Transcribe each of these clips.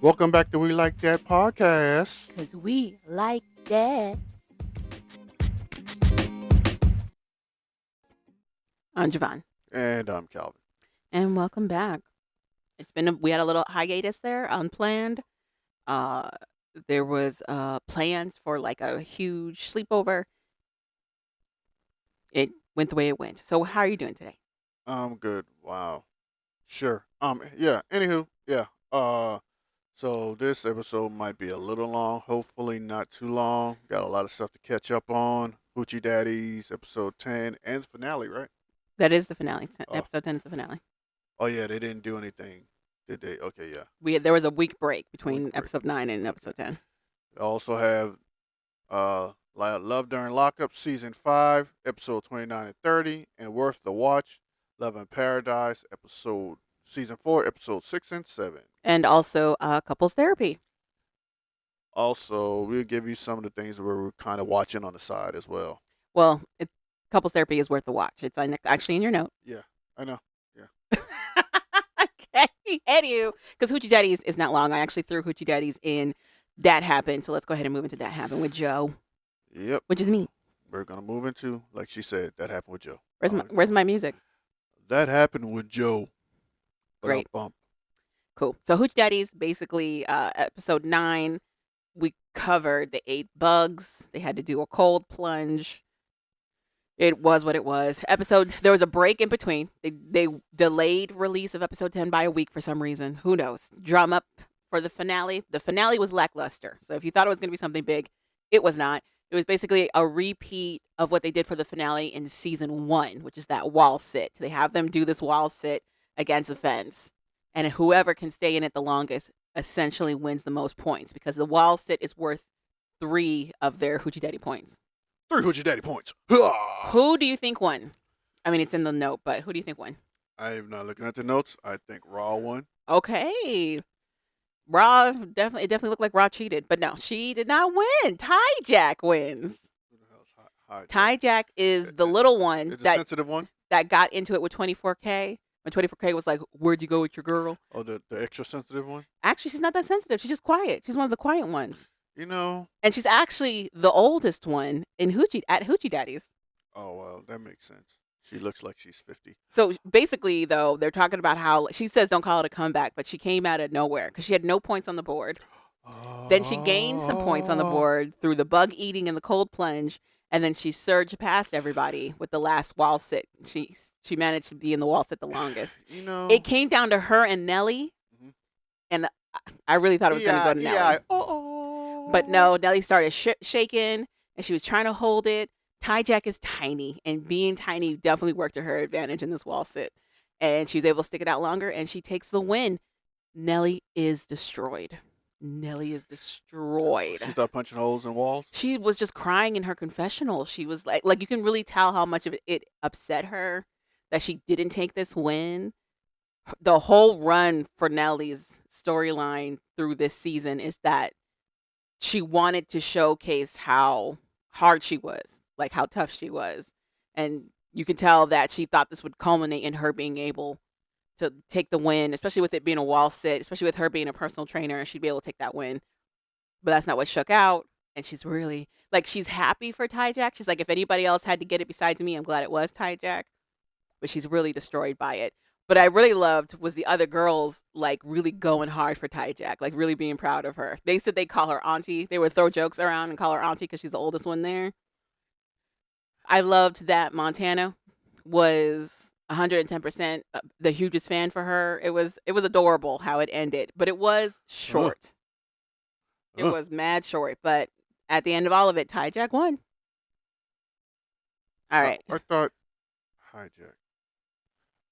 Welcome back to We Like That podcast. Because we like that. I'm Javon. And I'm Calvin. And welcome back. We had a little hiatus there, unplanned. Uh, there was plans for like a huge sleepover. It went the way it went. So how are you doing today? I'm good. Wow. Sure. Yeah. Anywho, yeah. So this episode might be a little long. Hopefully not too long. Got a lot of stuff to catch up on. Hoochie Daddies, episode 10, and the finale, right? That is the finale. Oh, Episode 10 is the finale. oh yeah, they didn't do anything, did they? Okay, yeah. There was a week break between break. episode 9 and episode 10. We also have Love During Lockup, season 5, episode 29 and 30, and Worth the Watch, Love in Paradise, season 4, episode 6 and 7. And also couples therapy. Also, we'll give you some of the things that we're kind of watching on the side as well. Well, couples therapy is worth the watch. It's actually in your note. Yeah, I know. Yeah. Okay, anywho, because Hoochie Daddies is not long. I actually threw Hoochie Daddies in That Happened. So let's go ahead and move into That Happened with Joe. Yep. Which is me. We're going to move into, like she said, That Happened with Joe. Where's my music? That Happened with Joe. Great. Bump. Cool. So Hoochie Daddies, basically, episode 9, we covered the 8 bugs. They had to do a cold plunge. It was what it was. There was a break in between. They delayed release of episode 10 by a week for some reason. Who knows? Drum up for the finale. The finale was lackluster. So if you thought it was going to be something big, it was not. It was basically a repeat of what they did for the finale in season 1, which is that wall sit. They have them do this wall sit against a fence. And whoever can stay in it the longest essentially wins the most points because the wall sit is worth 3 of their Hoochie Daddy points. 3 Hoochie Daddy points. Who do you think won? I mean, it's in the note, but who do you think won? I am not looking at the notes. I think Raw won. Okay. Raw, it definitely looked like Raw cheated, but no, she did not win. Jack wins. Who the hell's Jack? Jack is the little one It's a sensitive one? That got into it with 24K. When 24K was like, where'd you go with your girl? Oh, the extra sensitive one? Actually, she's not that sensitive. She's just quiet. She's one of the quiet ones. You know. And she's actually the oldest one at Hoochie Daddies. Oh, well, that makes sense. She looks like she's 50. So basically, though, they're talking about how she says don't call it a comeback, but she came out of nowhere because she had no points on the board. Then she gained some points on the board through the bug eating and the cold plunge, and then she surged past everybody with the last wall sit. She managed to be in the wall sit the longest. You know, it came down to her and Nelly, and I really thought it was going to go to Nelly. But no, Nelly started shaking, and she was trying to hold it. Jack is tiny, and being tiny definitely worked to her advantage in this wall sit. And she was able to stick it out longer, and she takes the win. Nelly is destroyed. She started punching holes in walls? She was just crying in her confessional. She was like you can really tell how much of it upset her that she didn't take this win. The whole run for Nelly's storyline through this season is that she wanted to showcase how hard she was, like how tough she was. And you can tell that she thought this would culminate in her being able to take the win, especially with it being a wall sit, especially with her being a personal trainer, and she'd be able to take that win. But that's not what shook out. And she's really, she's happy for Jack. She's like, if anybody else had to get it besides me, I'm glad it was Jack. But she's really destroyed by it. But I really loved was the other girls, really going hard for Jack, really being proud of her. They said they call her auntie. They would throw jokes around and call her auntie because she's the oldest one there. I loved that Montana was 110% the hugest fan for her. It was adorable how it ended, but it was short. It was mad short, but at the end of all of it, Jack won. All right.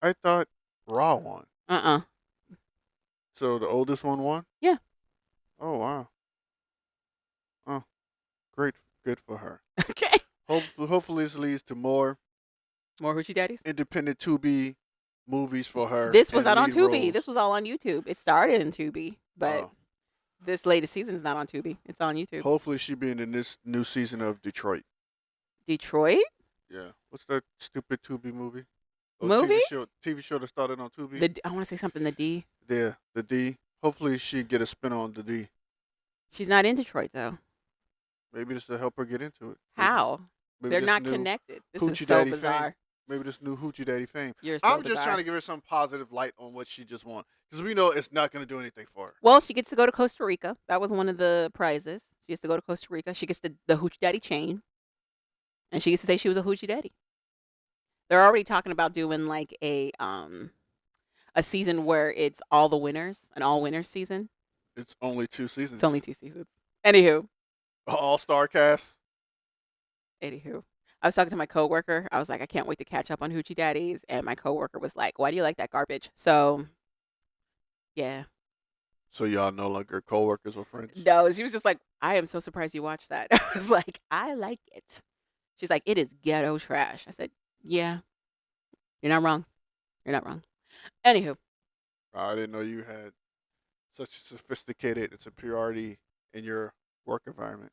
I thought Raw won. So the oldest one won? Yeah. Oh, wow. Oh, great. Good for her. Okay. Hopefully this leads to more Hoochie Daddies? Independent Tubi movies for her. This was not on Tubi. Roles. This was all on YouTube. It started in Tubi, but this latest season is not on Tubi. It's on YouTube. Hopefully she'll be in this new season of Detroit. Detroit? Yeah. What's that stupid Tubi movie? Movie? TV show that started on Tubi. I want to say something. The D. Yeah, the D. Hopefully she get a spin on the D. She's not in Detroit though. Maybe this will help her get into it. How? Maybe They're this not new connected. This is Hoochie so Daddy fame. bizarre. Maybe this new Hoochie Daddy fame. You're so I'm just trying bizarre. to give her some positive light on what she just won. Because we know it's not going to do anything for her. Well, she gets to go to Costa Rica. That was one of the prizes. She gets to go to Costa Rica. She gets the Hoochie Daddy chain. And she gets to say she was a Hoochie Daddy. They're already talking about doing like a season where it's all the winners, an all winners season. It's only 2 seasons. It's only 2 seasons. Anywho. All-star cast. Anywho. I was talking to my coworker. I was like, I can't wait to catch up on Hoochie Daddies. And my coworker was like, why do you like that garbage? So, yeah. So y'all no longer co-workers or friends? No, she was just like, I am so surprised you watched that. I was like, I like it. She's like, it is ghetto trash. I said, yeah, you're not wrong. You're not wrong. Anywho. I didn't know you had such a sophisticated superiority in your work environment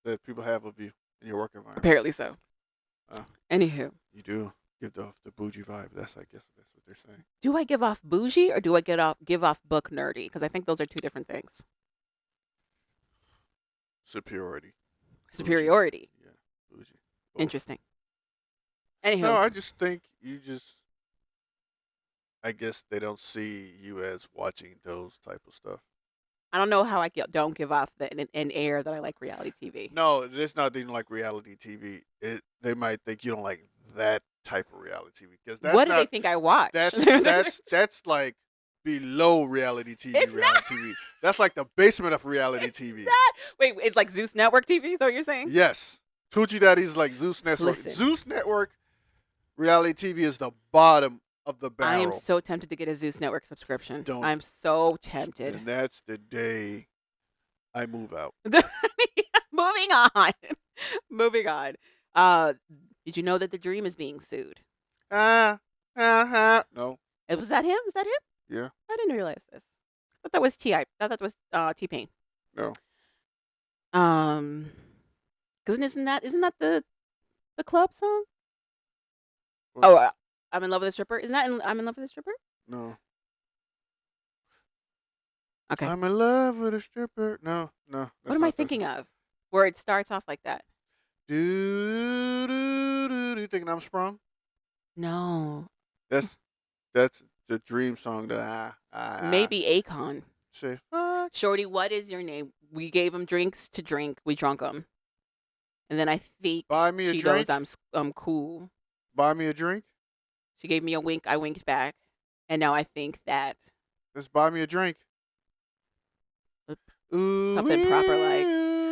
that people have of you in your work environment. Apparently so. Anywho. You do give off the bougie vibe. I guess that's what they're saying. Do I give off bougie or do I give off book nerdy? Because I think those are two different things. Superiority. Superiority. Bougie. Yeah. Bougie. Both. Interesting. Anywho. No, I just think I guess they don't see you as watching those type of stuff. I don't know how I don't give off an air that I like reality TV. No, it's not that you don't like reality TV. They might think you don't like that type of reality TV because that's what do they think I watch? That's like below reality TV. It's reality not. TV. That's like the basement of reality TV. Wait, it's like Zeus Network TV. Is that what you're saying? Yes, Hoochie Daddy is like Zeus Network. Listen. Zeus Network reality TV is the bottom of the barrel. I am so tempted to get a Zeus Network subscription. Don't. I'm so tempted. And that's the day I move out. Moving on. Moving on. Did you know that The Dream is being sued? No. Was that him? Is that him? Yeah. I didn't realize this. I thought that was T.I. I thought that was T-Pain. No. Because isn't that the club song? What? Oh, I'm in love with a stripper. Isn't that I'm in love with a stripper? No. Okay. I'm in love with a stripper. No. What am I thinking of? Where it starts off like that. Do you thinking I'm sprung? No. That's the Dream song. Maybe Akon. Say, Shorty, what is your name? We gave him drinks to drink. We drunk them. And then I think buy me a she drink. knows I'm cool. Buy me a drink. She gave me a wink. I winked back. And now I think that. Let's buy me a drink. Ooh, Something proper like.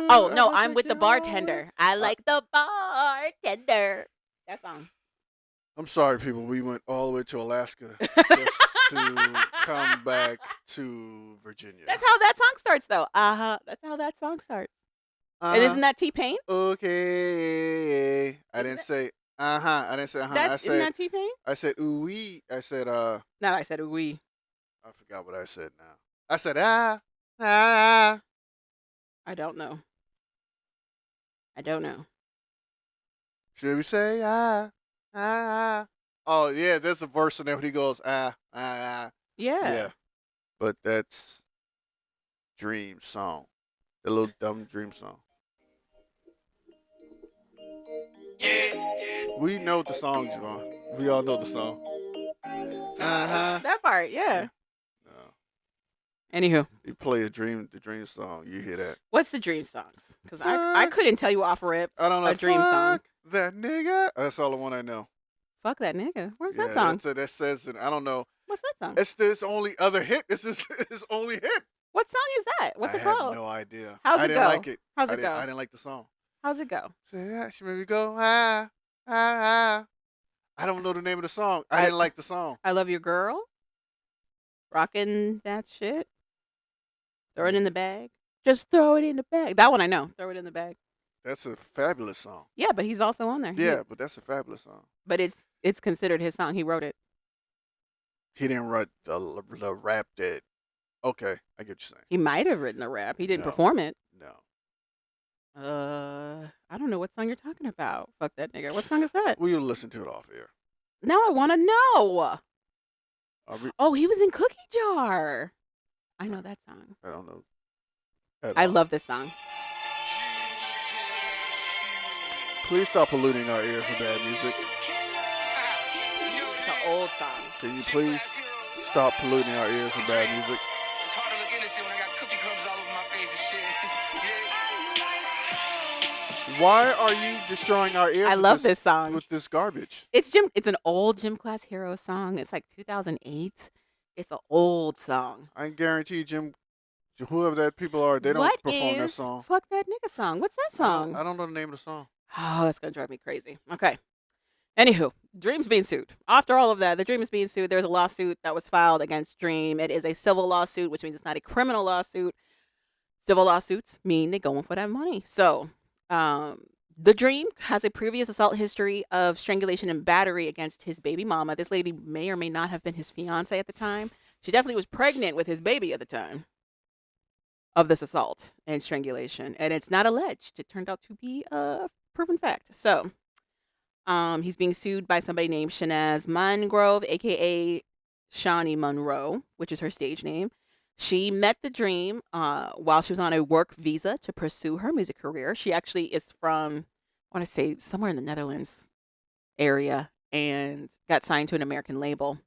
Oh, no, I'm with the bartender. I like the bartender. That song. I'm sorry, people. We went all the way to Alaska just to come back to Virginia. That's how that song starts, though. That's how that song starts. And isn't that T-Pain? Okay. I didn't say I didn't say Isn't that T-Pain? I said ooh-wee. I said Not I said ooh-wee. I forgot what I said now. I said ah. I don't know. Should we say ah? Oh yeah, there's a verse in there when he goes Yeah. Yeah. But that's Dream song. The little dumb Dream song. We know the song, Javon. We all know the song. That part, yeah. No. Anywho. You play the Dream song, you hear that. What's the Dream songs? Because I couldn't tell you off rip I don't know. a Dream song. That nigga. That's all the one I know. Fuck that nigga. Where's that song? That says it. I don't know. What's that song? It's this only other hit. This is his only hit. What song is that? What's it called? I have no idea. How's I it didn't go? like it. How's it go? I didn't like the song. How's it go? Say that she made me go I don't know the name of the song. I didn't like the song. I Love Your Girl. Rockin' that shit. Throw it in the bag. Just throw it in the bag. That one I know. Throw it in the bag. That's a fabulous song. Yeah, but he's also on there. Yeah, but that's a fabulous song. But it's considered his song. He wrote it. He didn't write the rap that. Okay, I get what you're saying. He might have written the rap. He didn't perform it. No. I don't know what song you're talking about. Fuck that nigga. What song is that? We'll listen to it off air. Now I want to know. Oh, he was in Cookie Jar. I know that song. I don't know at I all. love this song. Please stop polluting our ears with bad music. It's an old song. Can you please stop polluting our ears with bad music? It's hard to look innocent when I got cookie crumbs all over my face and shit. Why are you destroying our ears I love this song. with this garbage? It's an old Gym Class Hero song. It's like 2008. It's an old song. I guarantee you, whoever that people are, they don't What perform that is song. Fuck That Nigga song? What's that song? I don't know the name of the song. Oh, that's gonna drive me crazy. Okay. Anywho, Dream's being sued. After all of that, the Dream is being sued. There's a lawsuit that was filed against Dream. It is a civil lawsuit, which means it's not a criminal lawsuit. Civil lawsuits mean they're going for that money. So, the Dream has a previous assault history of strangulation and battery against his baby mama. This lady may or may not have been his fiance at the time. She definitely was pregnant with his baby at the time of this assault and strangulation. And it's not alleged. It turned out to be a proven fact. So, he's being sued by somebody named Shanaz Mangrove, aka Shawnee Monroe, which is her stage name. She met the Dream while she was on a work visa to pursue her music career. She actually is from, I want to say, somewhere in the Netherlands area, and got signed to an American label.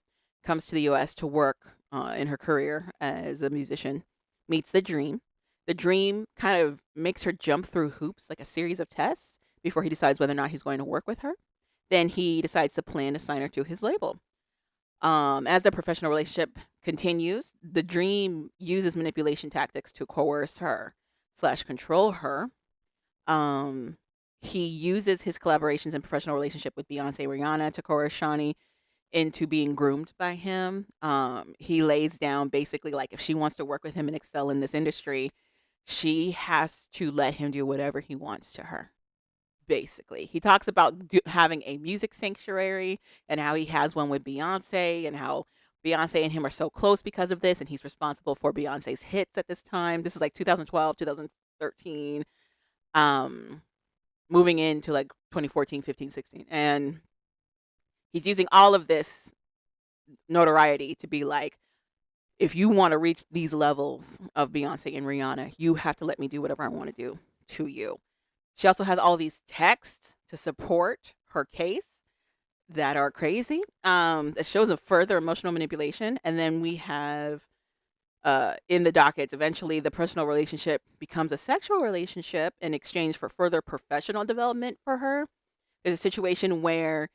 Comes to the U.S. to work in her career as a musician. Meets the Dream. The Dream kind of makes her jump through hoops, like a series of tests, before he decides whether or not he's going to work with her. Then he decides to plan to sign her to his label. As the professional relationship continues, the Dream uses manipulation tactics to coerce her / control her. He uses his collaborations and professional relationship with Beyonce and Rihanna to coerce Shawnee into being groomed by him. He lays down basically like if she wants to work with him and excel in this industry, she has to let him do whatever he wants to her. Basically, he talks about having a music sanctuary and how he has one with Beyonce and how Beyonce and him are so close because of this, and he's responsible for Beyonce's hits at this time. This is like 2012, 2013, moving into like 2014, 15, 16. And he's using all of this notoriety to be like, if you want to reach these levels of Beyonce and Rihanna, you have to let me do whatever I want to do to you. She also has all these texts to support her case that are crazy. It shows a further emotional manipulation. And then we have in the dockets, eventually the personal relationship becomes a sexual relationship in exchange for further professional development for her. There's a situation where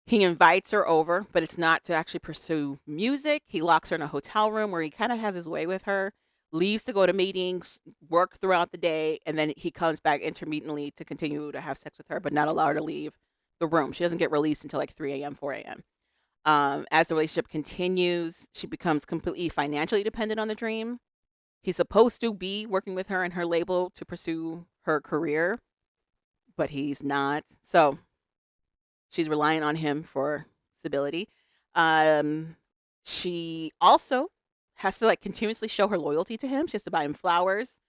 he invites her over, but it's not to actually pursue music. He locks her in a hotel room where he kind of has his way with her, leaves to go to meetings, work throughout the day, and then he comes back intermittently to continue to have sex with her, but not allow her to leave the room. She doesn't get released until like 3 a.m., 4 a.m. As the relationship continues, she becomes completely financially dependent on the Dream. He's supposed to be working with her and her label to pursue her career, but he's not. So she's relying on him for stability. She also has to like continuously show her loyalty to him. She has to buy him flowers,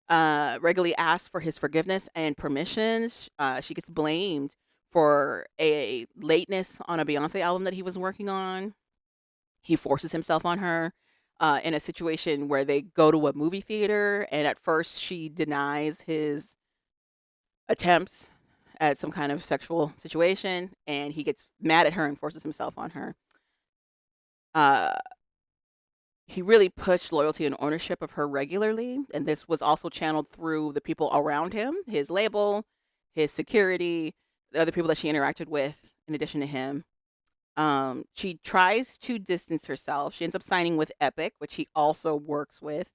regularly ask for his forgiveness and permissions. She gets blamed for a lateness on a Beyonce album that he was working on. He forces himself on her in a situation where they go to a movie theater, and at first she denies his attempts at some kind of sexual situation, and he gets mad at her and forces himself on her. He really pushed loyalty and ownership of her regularly, and this was also channeled through the people around him, his label, his security, the other people that she interacted with in addition to him. She tries to distance herself. She ends up signing with Epic, which he also works with.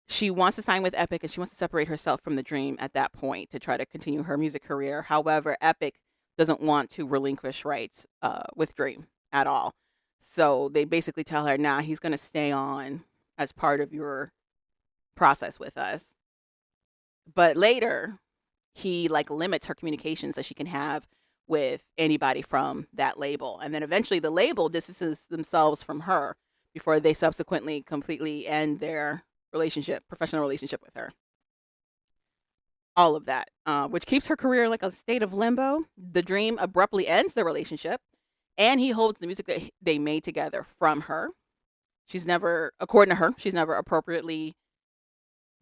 She wants to sign with Epic, and she wants to separate herself from the Dream at that point to try to continue her music career. However, Epic doesn't want to relinquish rights with Dream at all. So they basically tell her, nah, he's going to stay on as part of your process with us. But later, he like limits her communications that she can have with anybody from that label. And then eventually the label distances themselves from her before they subsequently completely end their professional relationship with her. All of that, which keeps her career like a state of limbo. The Dream abruptly ends the relationship, and he holds the music that they made together from her. She's never, according to her, she's never appropriately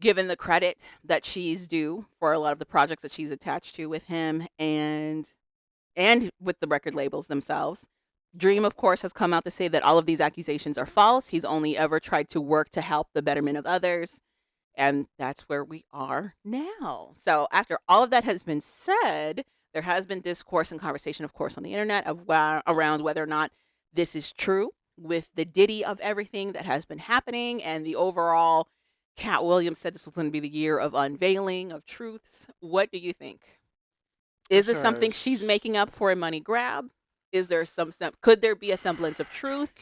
given the credit that she's due for a lot of the projects that she's attached to with him and with the record labels themselves. Dream, of course, has come out to say that all of these accusations are false. He's only ever tried to work to help the betterment of others. And that's where we are now. So, after all of that has been said, there has been discourse and conversation, of course, on the internet around whether or not this is true with the Diddy of everything that has been happening and the overall. Cat Williams said this was going to be the year of unveiling of truths. What do you think? Is this something she's making up for a money grab? Is there could there be a semblance of truth?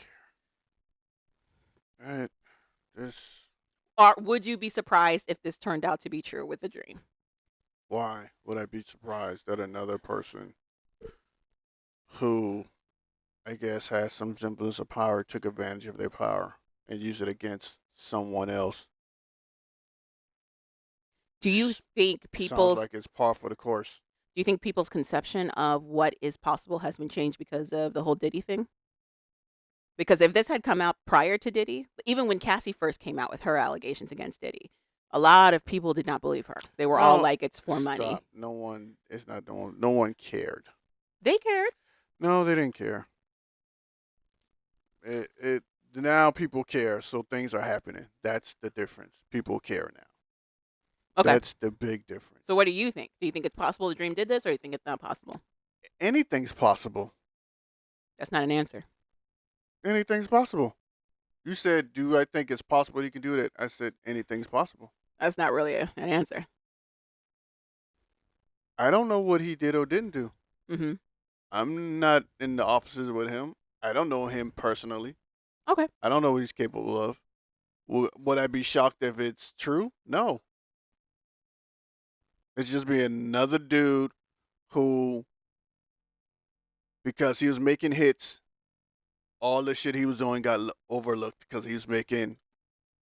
Or would you be surprised if this turned out to be true with the Dream? Why would I be surprised that another person who, I guess, has some semblance of power took advantage of their power and used it against someone else? Do you think Sounds like it's par for the course. Do you think people's conception of what is possible has been changed because of the whole Diddy thing? Because if this had come out prior to Diddy, even when Cassie first came out with her allegations against Diddy, a lot of people did not believe her. They were all like, "It's for money." No one. It's not. No one cared. They cared. No, they didn't care. It now people care, so things are happening. That's the difference. People care now. Okay. That's the big difference. So what do you think? Do you think it's possible the Dream did this, or do you think it's not possible? Anything's possible. That's not an answer. Anything's possible. You said, "Do I think it's possible he can do that?" I said, "Anything's possible." That's not really an answer. I don't know what he did or didn't do. Mm-hmm. I'm not in the offices with him. I don't know him personally. Okay. I don't know what he's capable of. Would I be shocked if it's true? No. It's just be another dude who, because he was making hits, all the shit he was doing got overlooked because he was making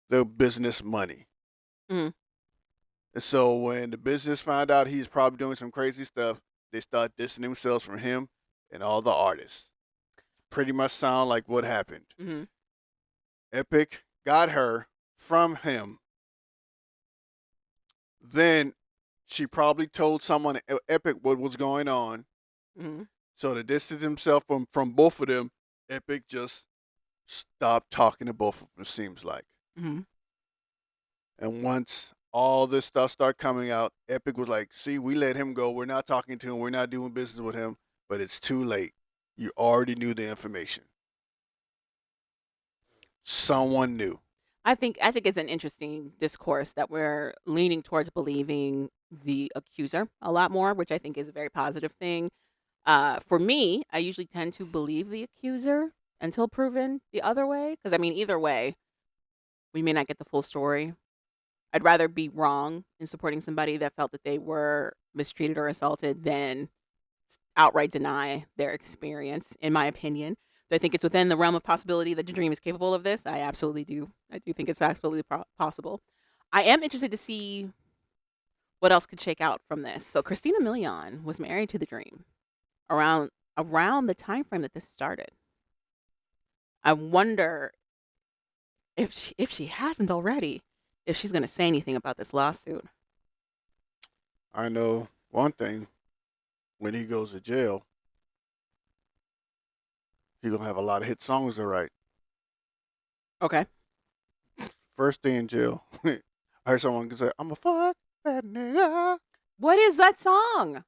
the business money. Mm-hmm. And so when the business found out he's probably doing some crazy stuff, they start distancing themselves from him and all the artists. Pretty much sound like what happened. Mm-hmm. Epic got her from him. Then she probably told someone at Epic what was going on. Mm-hmm. So to distance himself from both of them, Epic just stopped talking to both of them, it seems like. Mm-hmm. And once all this stuff started coming out, Epic was like, "See, we let him go. We're not talking to him. We're not doing business with him. But it's too late. You already knew the information. Someone knew." I think it's an interesting discourse that we're leaning towards believing the accuser a lot more, which I think is a very positive thing. For me, I usually tend to believe the accuser until proven the other way. Because, I mean, either way, we may not get the full story. I'd rather be wrong in supporting somebody that felt that they were mistreated or assaulted than outright deny their experience, in my opinion. Do I think it's within the realm of possibility that the Dream is capable of this? I absolutely do. I do think it's absolutely possible. I am interested to see what else could shake out from this. So Christina Milian was married to the Dream around the time frame that this started. I wonder if she hasn't already, if she's going to say anything about this lawsuit. I know one thing. When he goes to jail, he's going to have a lot of hit songs to write. Okay. First day in jail, I heard someone say, "I'm a fuck that nigga." What is that song?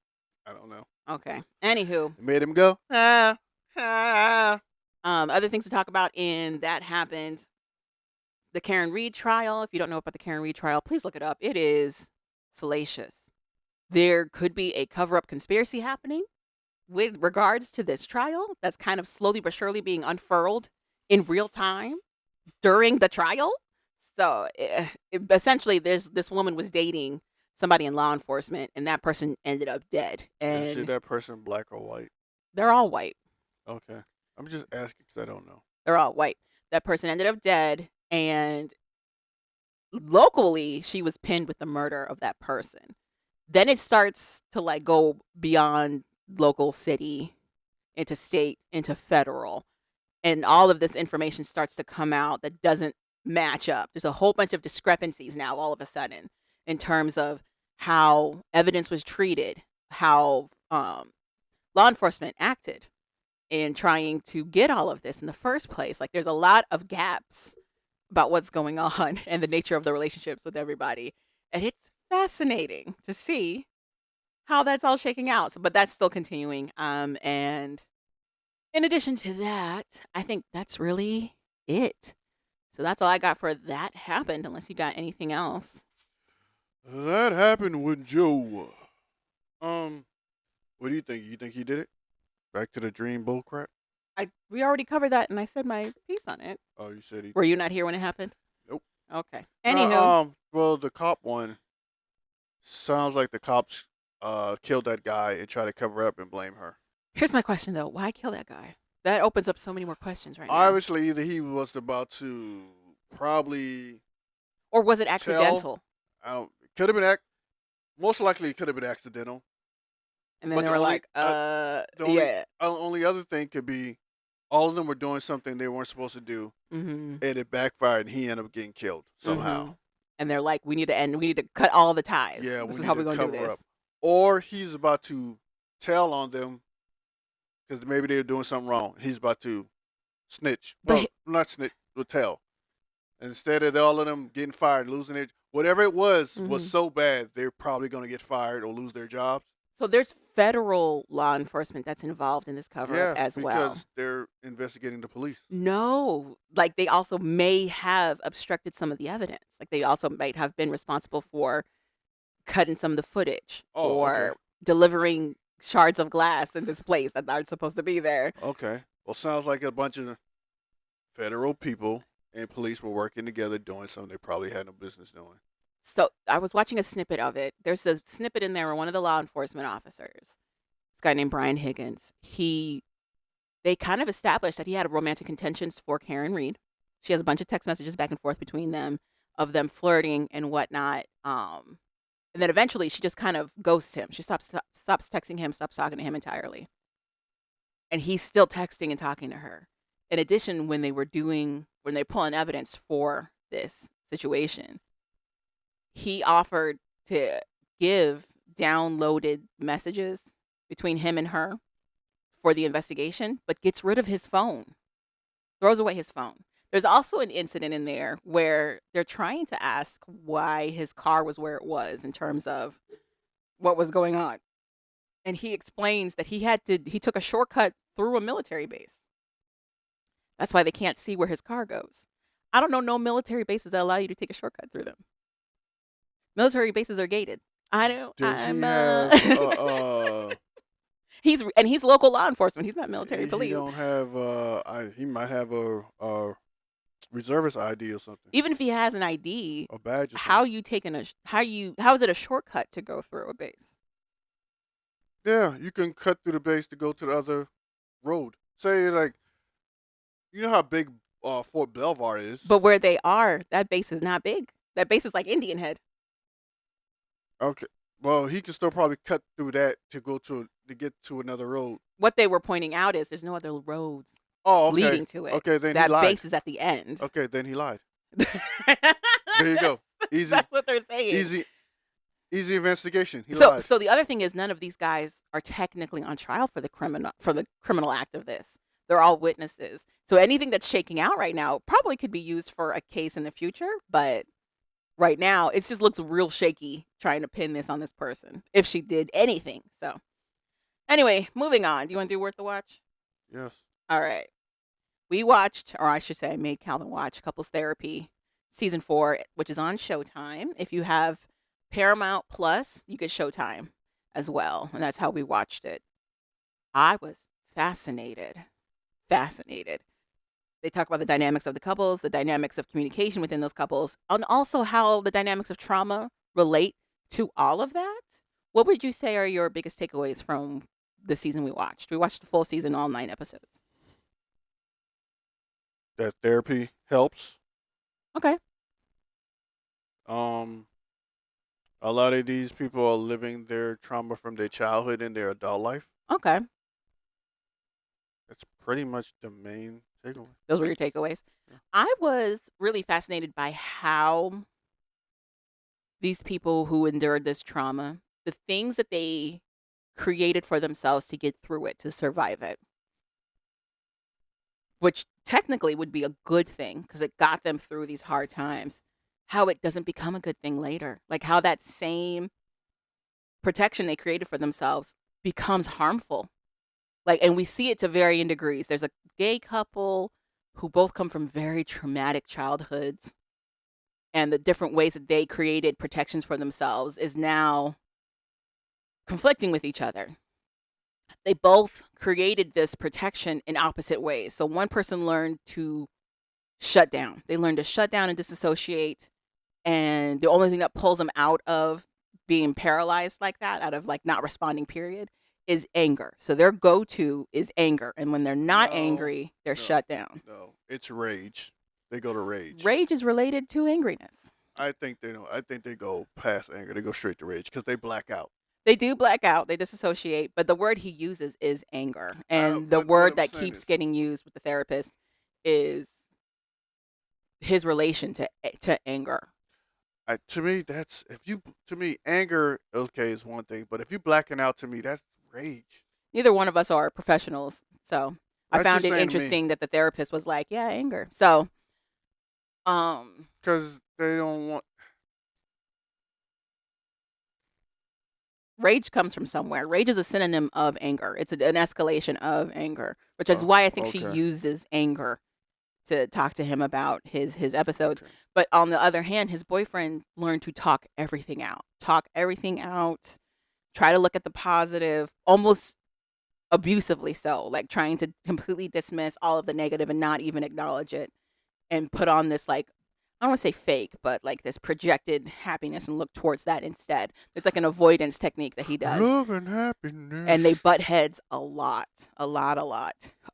I don't know. Okay. Anywho. It made him go, "Ah, ah." Other things to talk about in that happened. The Karen Reed trial. If you don't know about the Karen Reed trial, please look it up. It is salacious. There could be a cover-up conspiracy happening with regards to this trial that's kind of slowly but surely being unfurled in real time during the trial. So essentially, this woman was dating somebody in law enforcement, and that person ended up dead. And Is that person black or white? They're all white. Okay. I'm just asking because I don't know. They're all white. That person ended up dead, and locally, she was pinned with the murder of that person. Then it starts to like go beyond local, city, into state, into federal. and all of this information starts to come out that doesn't match up. There's a whole bunch of discrepancies now all of a sudden in terms of how evidence was treated, how law enforcement acted in trying to get all of this in the first place. Like there's a lot of gaps about what's going on and the nature of the relationships with everybody. And it's fascinating to see how that's all shaking out. So, but that's still continuing. And in addition to that, I think that's really it. So that's all I got for that happened, unless you got anything else. That happened with Joe. What do you think? You think he did it? Back to the dream bullcrap? We already covered that, and I said my piece on it. Oh, you said he. Were you not here when it happened? Nope. Okay. No, Anywho, well, the cop one sounds like the cops killed that guy and tried to cover up and blame her. here's my question though: why kill that guy? That opens up so many more questions right now. Obviously, either he was about to probably Or was it accidental? I don't. Could have been most likely it could have been accidental. And then But they the were only- like, The only, yeah. only other thing could be all of them were doing something they weren't supposed to do, Mm-hmm. and it backfired, and he ended up getting killed somehow. And they're like, we need to end. We need to cut all the ties. Yeah, this we is need how to we're going to do cover this. up. Or he's about to tell on them because maybe they were doing something wrong. He's about to snitch. But Well, not snitch, but tell. Instead of all of them getting fired, losing it, whatever it was Mhm. so bad, they're probably going to get fired or lose their jobs. So there's federal law enforcement that's involved in this cover up as well. because they're investigating the police. No, like they also may have obstructed some of the evidence. Like they also might have been responsible for cutting some of the footage Oh, or okay. delivering shards of glass in this place that aren't supposed to be there. Okay. Well, sounds like a bunch of federal people and police were working together doing something they probably had no business doing. So I was watching a snippet of it. There's a snippet in there where one of the law enforcement officers, this guy named Brian Higgins, they kind of established that he had romantic intentions for Karen Reed. She has a bunch of text messages back and forth between them of them flirting and whatnot. And then eventually she just kind of ghosts him. She stops texting him, stops talking to him entirely. And he's still texting and talking to her. In addition, when they pull in evidence for this situation, he offered to give downloaded messages between him and her for the investigation, but gets rid of his phone, throws away his phone. There's also an incident in there where they're trying to ask why his car was where it was in terms of what was going on. And he explains that he took a shortcut through a military base. That's why they can't see where his car goes. I don't know no military bases that allow you to take a shortcut through them. Military bases are gated. I don't. Does I'm. he have? He's local law enforcement. He's not military He police. don't have. He might have a reservist ID or something. Even if he has an ID, A badge. Or how something. you taking how is it a shortcut to go through a base? Yeah, you can cut through the base to go to the other road. Say like, you know how big Fort Belvoir is. But where they are, that base is not big. That base is like Indian Head. Okay. Well, he can still probably cut through that to get to another road. What they were pointing out is there's no other roads Oh, okay. leading to it. Okay, then That he lied. base is at the end. Okay, then he lied. There you go. Easy, That's what they're saying. easy investigation. He So lied. so the other thing is none of these guys are technically on trial for the criminal act of this. They're all witnesses. So anything that's shaking out right now probably could be used for a case in the future, but right now it just looks real shaky trying to pin this on this person if she did anything. So anyway, moving on. Do you want to do Worth the Watch? Yes. All right. We watched, or I should say I made Calvin watch Couples Therapy season 4, which is on Showtime. If you have Paramount Plus, you get Showtime as well. And that's how we watched it. I was fascinated. They talk about the dynamics of the couples, the dynamics of communication within those couples, and also how the dynamics of trauma relate to all of that. What would you say are your biggest takeaways from the season we watched? We watched the full season, all 9 episodes. That therapy helps. Okay. A lot of these people are living their trauma from their childhood in their adult life. Okay. That's pretty much the main takeaway. Those were your takeaways. Yeah. I was really fascinated by how these people who endured this trauma, the things that they created for themselves to get through it, to survive it, which technically would be a good thing because it got them through these hard times, how it doesn't become a good thing later. Like how that same protection they created for themselves becomes harmful. Like, and we see it to varying degrees. There's a gay couple who both come from very traumatic childhoods, and the different ways that they created protections for themselves is now conflicting with each other. They both created this protection in opposite ways. So one person learned to shut down. They learned to shut down and disassociate. And the only thing that pulls them out of being paralyzed like that, out of like not responding, period, is anger. So their go to is anger. And when they're not No, angry, they're no, shut down. no. It's rage. They go to rage. Rage is related to angriness. I think they don't. I think they go past anger. They go straight to rage because they black out. They do black out, they disassociate, but the word he uses is anger. And the But what word I'm that saying keeps is, getting used with the therapist is his relation to anger. to me, that's if you to me anger okay is one thing, but if you blacking out to me, that's rage. Neither one of us are professionals, so I That's found just it saying to me interesting that the therapist was like, "Yeah, anger." So, um, because they don't want. rage comes from somewhere. Rage is a synonym of anger. It's an escalation of anger, which is Oh, why I think she okay, uses anger to talk to him about his episodes. okay. But on the other hand, his boyfriend learned to talk everything out, try to look at the positive, almost abusively so, like trying to completely dismiss all of the negative and not even acknowledge it, and put on this like, I don't want to say fake, but like this projected happiness and look towards that instead. There's like an avoidance technique that he does, Love and happiness. and they butt heads a lot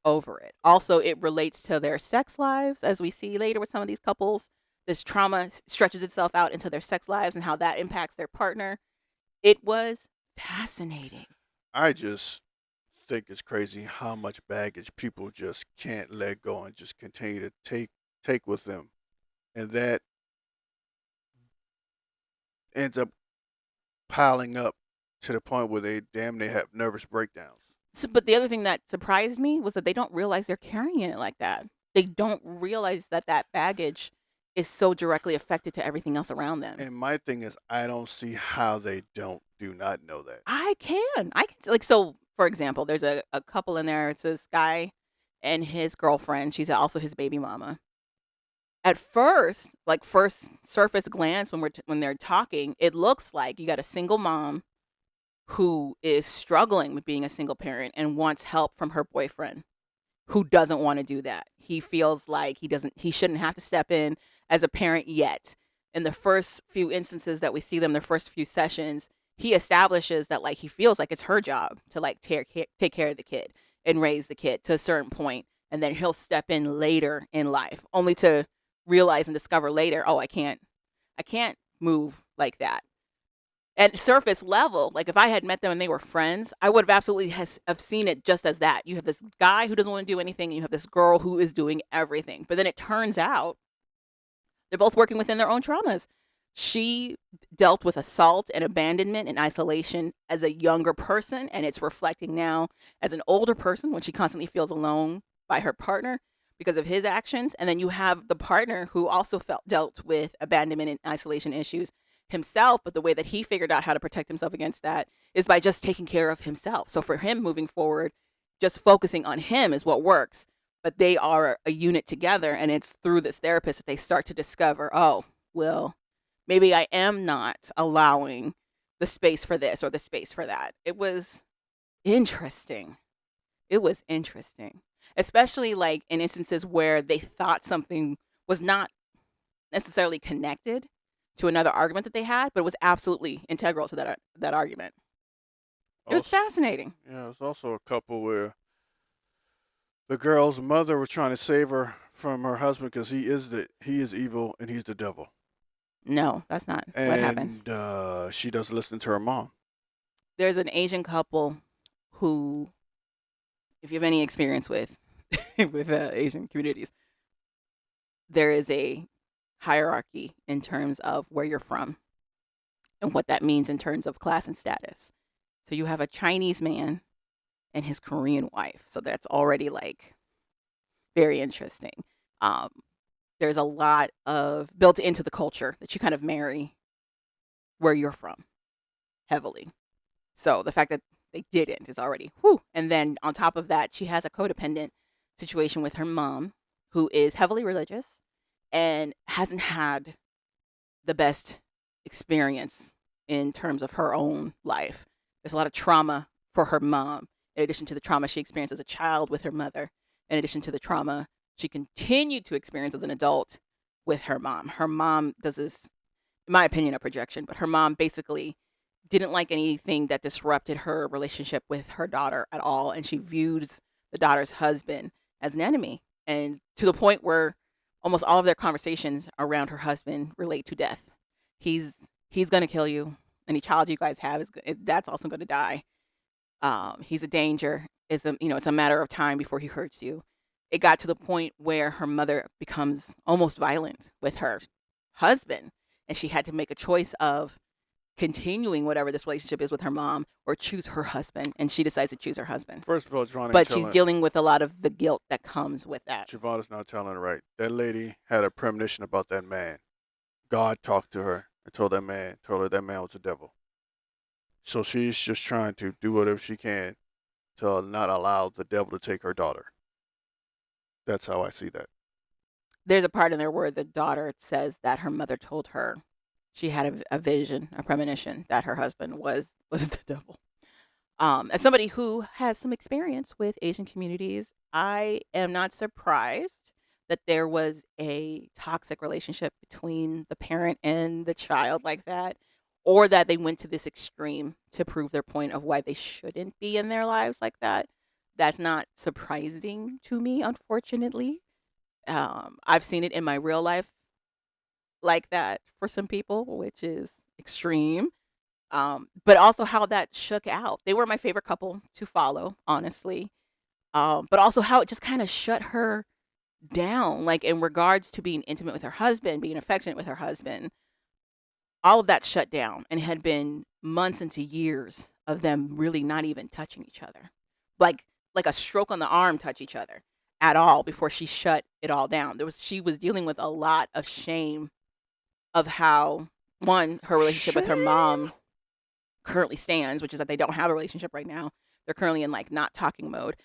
over it. Also, it relates to their sex lives, as we see later with some of these couples. This trauma stretches itself out into their sex lives and how that impacts their partner. It was fascinating. I just think it's crazy how much baggage people just can't let go and just continue to take with them, and that ends up piling up to the point where they damn near have nervous breakdowns. So, but the other thing that surprised me was that they don't realize they're carrying it like that. They don't realize that that baggage is so directly affected to everything else around them. And my thing is, I don't see how they do not know that. I can like, so for example, there's a couple in there. It's this guy and his girlfriend. She's also his baby mama. At first, like first surface glance when when they're talking, it looks like you got a single mom who is struggling with being a single parent and wants help from her boyfriend, who doesn't want to do that. He feels like he shouldn't have to step in as a parent yet. In the first few instances that we see them, the first few sessions, he establishes that like he feels like it's her job to like take care of the kid and raise the kid to a certain point, and then he'll step in later in life, only to realize and discover later, oh, I can't move like that. At surface level, like if I had met them and they were friends, I would have absolutely have seen it just as that. You have this guy who doesn't want to do anything, and you have this girl who is doing everything. But then it turns out they're both working within their own traumas. She dealt with assault and abandonment and isolation as a younger person, and it's reflecting now as an older person when she constantly feels alone by her partner because of his actions. And then you have the partner who also dealt with abandonment and isolation issues himself, but the way that he figured out how to protect himself against that is by just taking care of himself. So for him moving forward, just focusing on him is what works. But they are a unit together, and it's through this therapist that they start to discover, oh, well, maybe I am not allowing the space for this or the space for that. It was interesting. It was interesting, especially like in instances where they thought something was not necessarily connected to another argument that they had, but it was absolutely integral to that argument. It was Also, fascinating. yeah, there's also a couple where the girl's mother was trying to save her from her husband because he is evil and he's the devil, No, that's not what happened. and she doesn't listen to her mom. There's an Asian couple who if you have any experience with with Asian communities, there is a hierarchy in terms of where you're from and what that means in terms of class and status. So you have a Chinese man and his Korean wife. So that's already like very interesting. Um, there's a lot of built into the culture that you kind of marry where you're from heavily. So the fact that they didn't is already whew. And then on top of that, she has a codependent situation with her mom, who is heavily religious and hasn't had the best experience in terms of her own life. There's a lot of trauma for her mom, in addition to the trauma she experienced as a child with her mother, in addition to the trauma she continued to experience as an adult with her mom. Her mom does this, in my opinion, a projection, but her mom basically didn't like anything that disrupted her relationship with her daughter at all. And she views the daughter's husband as an enemy. And to the point where almost all of their conversations around her husband relate to death. He's going to kill you. Any child you guys have that's also going to die. He's a danger. It's a matter of time before he hurts you. It got to the point where her mother becomes almost violent with her husband, and she had to make a choice of continuing whatever this relationship is with her mom or choose her husband, and she decides to choose her husband. First of all, Javon, But she's dealing with a lot of the guilt that comes with that. Javon is not telling it right. That lady had a premonition about that man. God talked to her and told her that man was the devil. So she's just trying to do whatever she can to not allow the devil to take her daughter. That's how I see that. There's a part in there where the daughter says that her mother told her she had a vision, a premonition that her husband was the devil. As somebody who has some experience with Asian communities, I am not surprised that there was a toxic relationship between the parent and the child like that, or that they went to this extreme to prove their point of why they shouldn't be in their lives like that. That's not surprising to me, unfortunately. I've seen it in my real life like that for some people, which is extreme. But also how that shook out. They were my favorite couple to follow, honestly. But also how it just kind of shut her down, like in regards to being intimate with her husband, being affectionate with her husband. All of that shut down, and it had been months into years of them really not even touching each other. Like a stroke on the arm touch each other at all before she shut it all down. She was dealing with a lot of shame of how, one, her relationship with her mom currently stands, which is that they don't have a relationship right now. They're currently in like not talking mode.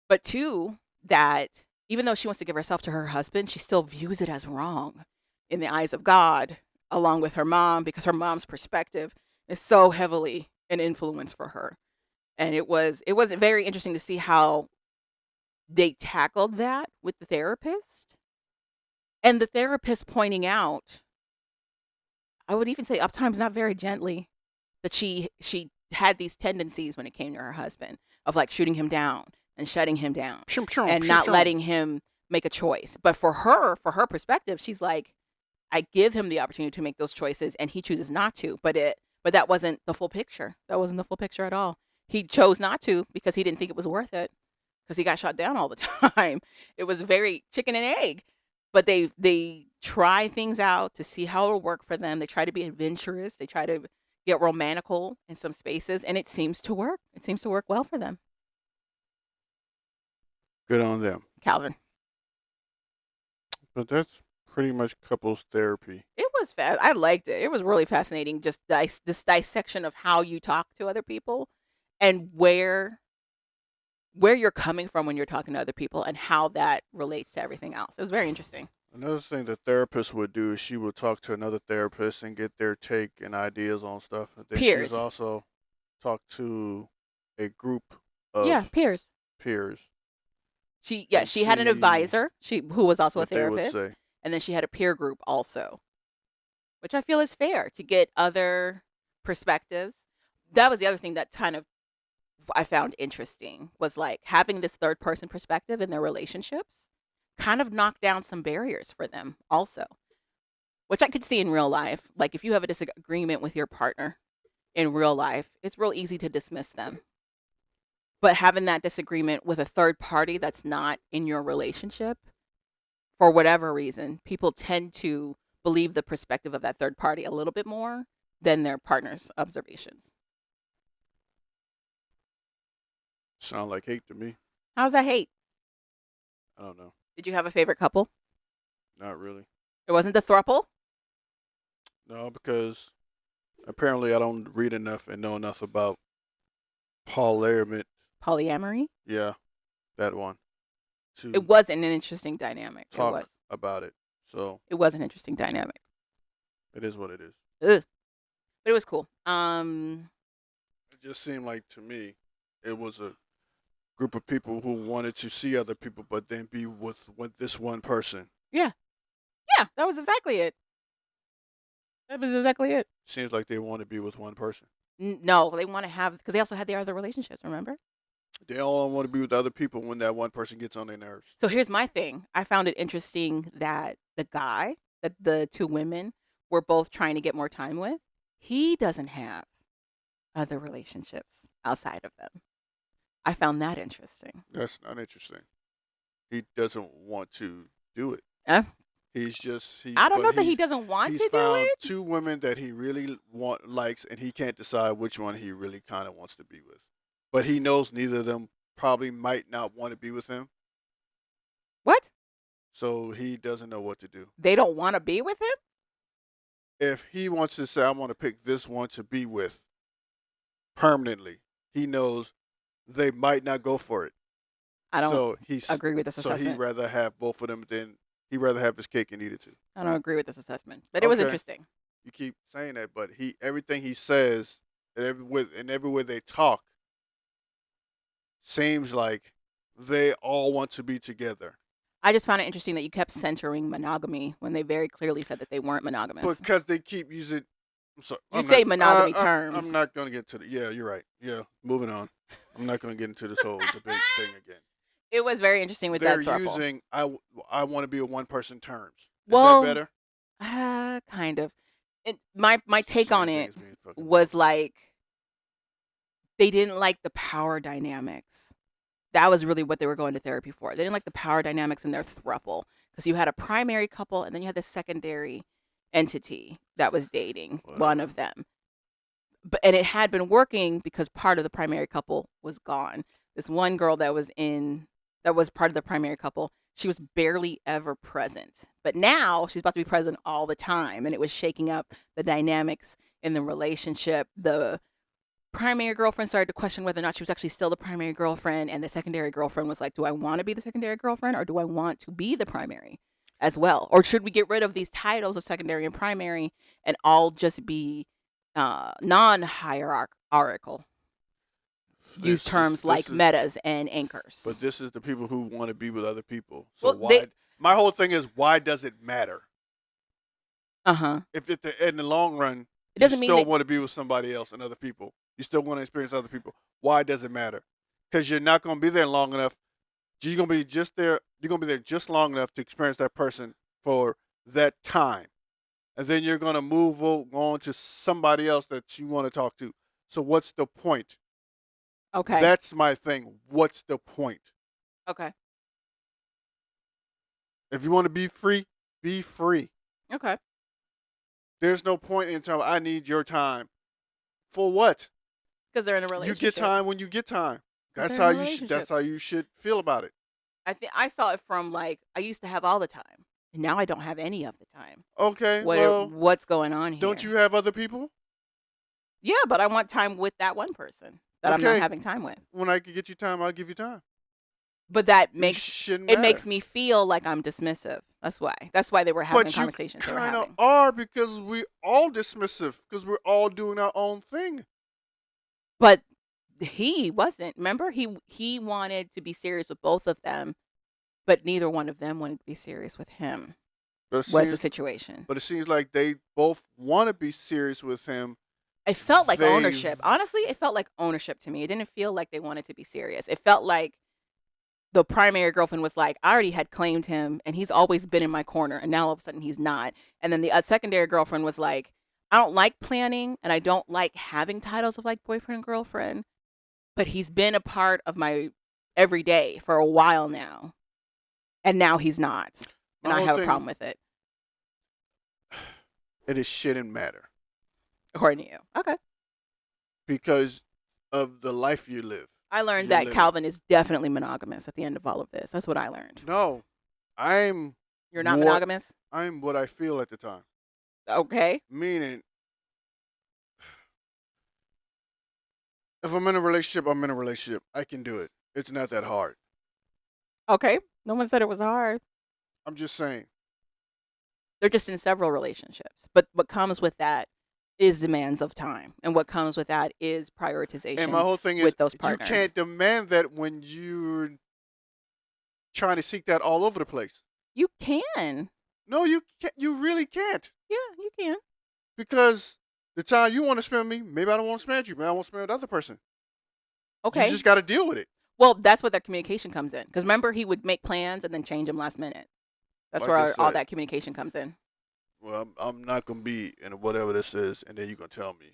But two, that even though she wants to give herself to her husband, she still views it as wrong in the eyes of God, along with her mom, because her mom's perspective is so heavily an influence for her. And it was very interesting to see how they tackled that with the therapist. And the therapist pointing out, I would even say uptimes not very gently, that she had these tendencies when it came to her husband of like shooting him down and shutting him down and not letting him make a choice. But for her perspective, she's like, I give him the opportunity to make those choices and he chooses not to. But that wasn't the full picture. That wasn't the full picture at all. He chose not to because he didn't think it was worth it, because he got shot down all the time. It was very chicken and egg. But they try things out to see how it'll work for them. They try to be adventurous. They try to get romantical in some spaces, and it seems to work. It seems to work well for them. Good on them. Calvin. But that's pretty much couples therapy. It was fast. I liked it. It was really fascinating. Just this dissection of how you talk to other people and where you're coming from when you're talking to other people and how that relates to everything else. It was very interesting. Another thing the therapist would do is she would talk to another therapist and get their take and ideas on stuff. And then Peers. she would also talk to a group Yeah, of peers. and She had an see advisor, who was also a what they would therapist, say. and then she had a peer group also, which I feel is fair to get other perspectives. That was the other thing that kind of I found interesting, was like having this third person perspective in their relationships kind of knocked down some barriers for them also, which I could see in real life. Like if you have a disagreement with your partner in real life, it's real easy to dismiss them. But having that disagreement with a third party that's not in your relationship, for whatever reason, people tend to believe the perspective of that third party a little bit more than their partner's observations. Sound like hate to me. How's that hate? I don't know. Did you have a favorite couple? Not really. It wasn't the throuple? No, because apparently I don't read enough and know enough about polyamory. Polyamory? Yeah, that one. To It wasn't an interesting dynamic. talk about it. So It was an interesting dynamic. it is what it is. Ugh. But it was cool. It just seemed like to me, it was a group of people who wanted to see other people, but then be with this one person. Yeah, that was exactly it. That was exactly it. Seems like they want to be with one person. No, they want to have, because they also had their other relationships, remember? They all want to be with other people when that one person gets on their nerves. So here's my thing. I found it interesting that that the two women were both trying to get more time with, he doesn't have other relationships outside of them. I found that interesting. That's not interesting. He doesn't want to do it. Uh, He's just I don't know that he doesn't want he's to do found it. two women that he really likes, and he can't decide which one he really kind of wants to be with. But he knows neither of them probably might not want to be with him, What? so he doesn't know what to do. They don't want to be with him? If he wants to say, I want to pick this one to be with permanently, he knows they might not go for it. I don't So he's agree with this so he'd assessment. rather have both of them than he'd rather have his cake and eat it too. I don't agree with this assessment. But it was Okay. interesting. You keep saying that, but everything he says and everywhere they talk seems like they all want to be together. I just found it interesting that you kept centering monogamy when they very clearly said that they weren't monogamous. Because they keep using I'm sorry. You say monogamy terms. I'm not gonna get to the you're right. Yeah, moving on. I'm not gonna get into this whole debate thing again. It was very interesting with They're that throuple. using I want to be a one person terms. Is Well, that better? Kind of. My take Same on thing it as being fucking was monogamous. like they didn't like the power dynamics. That was really what they were going to therapy for. They didn't like the power dynamics in their throuple because you had a primary couple and then you had the secondary entity that was dating one Whatever. of them. And it had been working because part of the primary couple was gone. This one girl that was part of the primary couple, she was barely ever present. But now she's about to be present all the time, and it was shaking up the dynamics in the relationship. The primary girlfriend started to question whether or not she was actually still the primary girlfriend, and the secondary girlfriend was like, do I want to be the secondary girlfriend, or do I want to be the primary as well? Or should we get rid of these titles of secondary and primary and all just be non-hierarchical? Use terms like metas and anchors. But this is the people who want to be with other people. So Well, why? My whole thing is, why does it matter? If in the long run, It doesn't you mean still that- want to be with somebody else and other people. You still want to experience other people. Why does it matter? Because you're not going to be there long enough. You're going to be just there. You're going to be there just long enough to experience that person for that time, and then you're going to move on to somebody else that you want to talk to. So what's the point? Okay. That's my thing. What's the point? Okay. If you want to be free, be free. Okay. There's no point in telling I need your time. For what? Because they're in a You relationship. get time when you get time. 'Cause That's they're how in a you should. That's how you should feel about it. I saw it from like I used to have all the time, and now I don't have any of the time. Okay. Well, What's going on here? don't you have other people? Yeah, but I want time with that one person that I'm not Okay. having time with. When I can get you time, I'll give you time. But that It makes shouldn't it makes matter. me feel like I'm dismissive. That's why. That's why they were having But the you conversations they were kind of having. are because we all dismissive because we're all doing our own thing. But he wasn't. Remember, he wanted to be serious with both of them, but neither one of them wanted to be serious with him. But it Was the seems, situation? but it seems like they both want to be serious with him. It felt like They- ownership. Honestly, it felt like ownership to me. It didn't feel like they wanted to be serious. It felt like the primary girlfriend was like, I already had claimed him and he's always been in my corner. And now all of a sudden he's not. And then the secondary girlfriend was like, I don't like planning and I don't like having titles of like boyfriend and girlfriend. but he's been a part of my everyday for a while now, and now he's not, and My I whole have a thing, problem with it, it shouldn't matter according to you. Okay. because of the life you live. I learned You're that living. Calvin is definitely monogamous at the end of all of this. That's what I learned. No, I'm You're not what monogamous? I'm what I feel at the time. Okay. Meaning, if I'm in a relationship, I'm in a relationship. I can do it. It's not that hard. Okay. No one said it was hard. I'm just saying. They're just in several relationships. But what comes with that is demands of time. And what comes with that is And my prioritization whole thing is, with those you partners. can't demand that when you're trying to seek that all over the place. You can. No, you can't. You really can't. Yeah, you can. Because the time you want to spend with me, maybe I don't want to spend with you. Maybe I want to spend with the other person. Okay. You just got to deal with it. Well, that's where that communication comes in. Because remember, he would make plans and then change them last minute. That's Like I where all said. that communication comes in. Well, I'm not going to be in whatever this is, and then you're going to tell me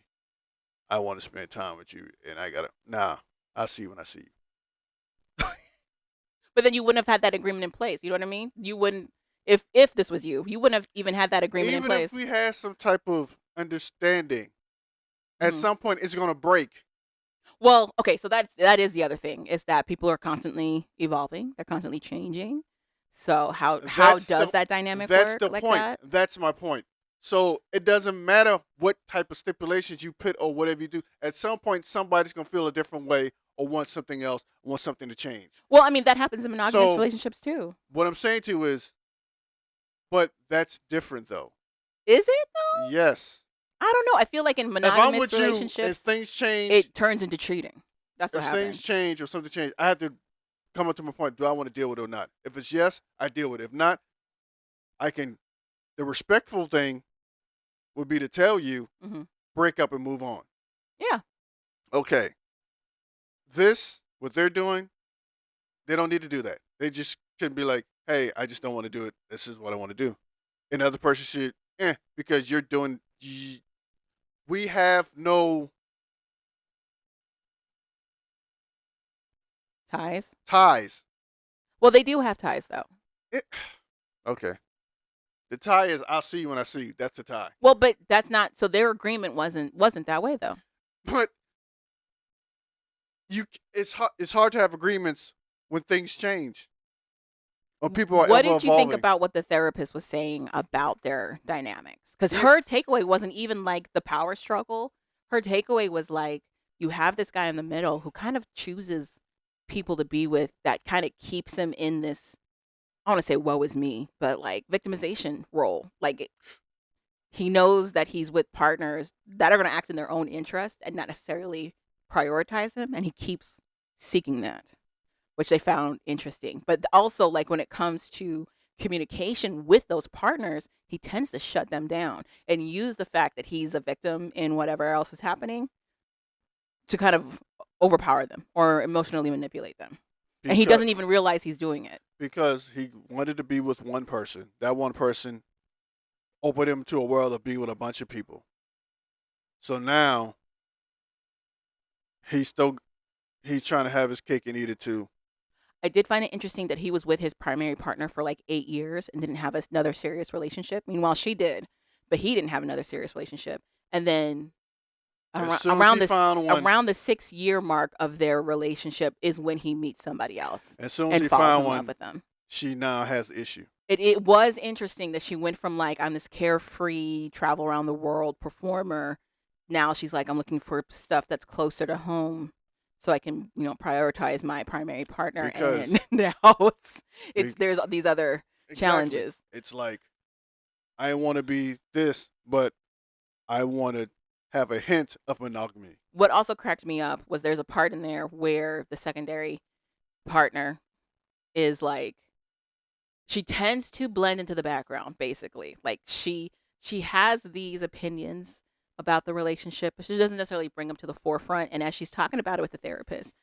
I want to spend time with you, and I got to, nah, I'll see you when I see you. But then you wouldn't have had that agreement in place. You know what I mean? You wouldn't, if this was you wouldn't have even had that agreement in Even place. if we had some type of understanding, at Mhm. some point it's going to break. Well, okay, so that is the other thing, is that people are constantly evolving. They're constantly changing. So how That's does the- that dynamic That's work the like point. that? That's my point. So it doesn't matter what type of stipulations you put or whatever you do. At some point, somebody's going to feel a different way or want something else, want something to change. Well, I mean, that happens in monogamous So- relationships too. What I'm saying to you is, but that's different though. Is it though? Yes. I don't know. I feel like in If I'm monogamous with you, if relationships, things change, it turns into cheating. That's what if happens. things change or something change, I have to come up to my point. Do I want to deal with it or not? If it's yes, I deal with it. If not, I can. The respectful thing would be to tell you, Mhm. break up and move on. Yeah. Okay. What they're doing, they don't need to do that. They just can be like, hey, I just don't want to do it. This is what I want to do. And the other person should, because you're doing, we have no Ties. ties. Well, they do have ties though. Okay. The tie is I'll see you when I see you. That's the tie. Well, but that's not. So their agreement wasn't that way though. But it's hard to have agreements when things change. Or people are What ever did you evolving. think about what the therapist was saying about their dynamics? Because Yeah. her takeaway wasn't even like the power struggle. Her takeaway was like, you have this guy in the middle who kind of chooses people to be with that kind of keeps him in this, I want to say woe is me, but like victimization role. Like he knows that he's with partners that are going to act in their own interest and not necessarily prioritize him. And he keeps seeking that, which they found interesting. But also, like when it comes to communication with those partners, he tends to shut them down and use the fact that he's a victim in whatever else is happening to kind of overpower them or emotionally manipulate them. And he doesn't even realize he's doing it. Because he wanted to be with one person. That one person opened him to a world of being with a bunch of people. So now he's trying to have his cake and eat it too. I did find it interesting that he was with his primary partner for like 8 years and didn't have another serious relationship. Meanwhile, she did, but he didn't have another serious relationship. And then As soon as he found one- around the 6-year mark of their relationship is when he meets somebody else As soon as and he falls found in love one, with them. she now has the issue. It was interesting that she went from like, I'm this carefree, travel around the world performer. Now she's like, I'm looking for stuff that's closer to home so I can, prioritize my primary partner. Because- and now there's these other Exactly. challenges. It's like, I want to be this, but I want to have a hint of monogamy. What also cracked me up was there's a part in there where the secondary partner is like, she tends to blend into the background, basically. Like she has these opinions about the relationship, but she doesn't necessarily bring them to the forefront. And as she's talking about it with the therapist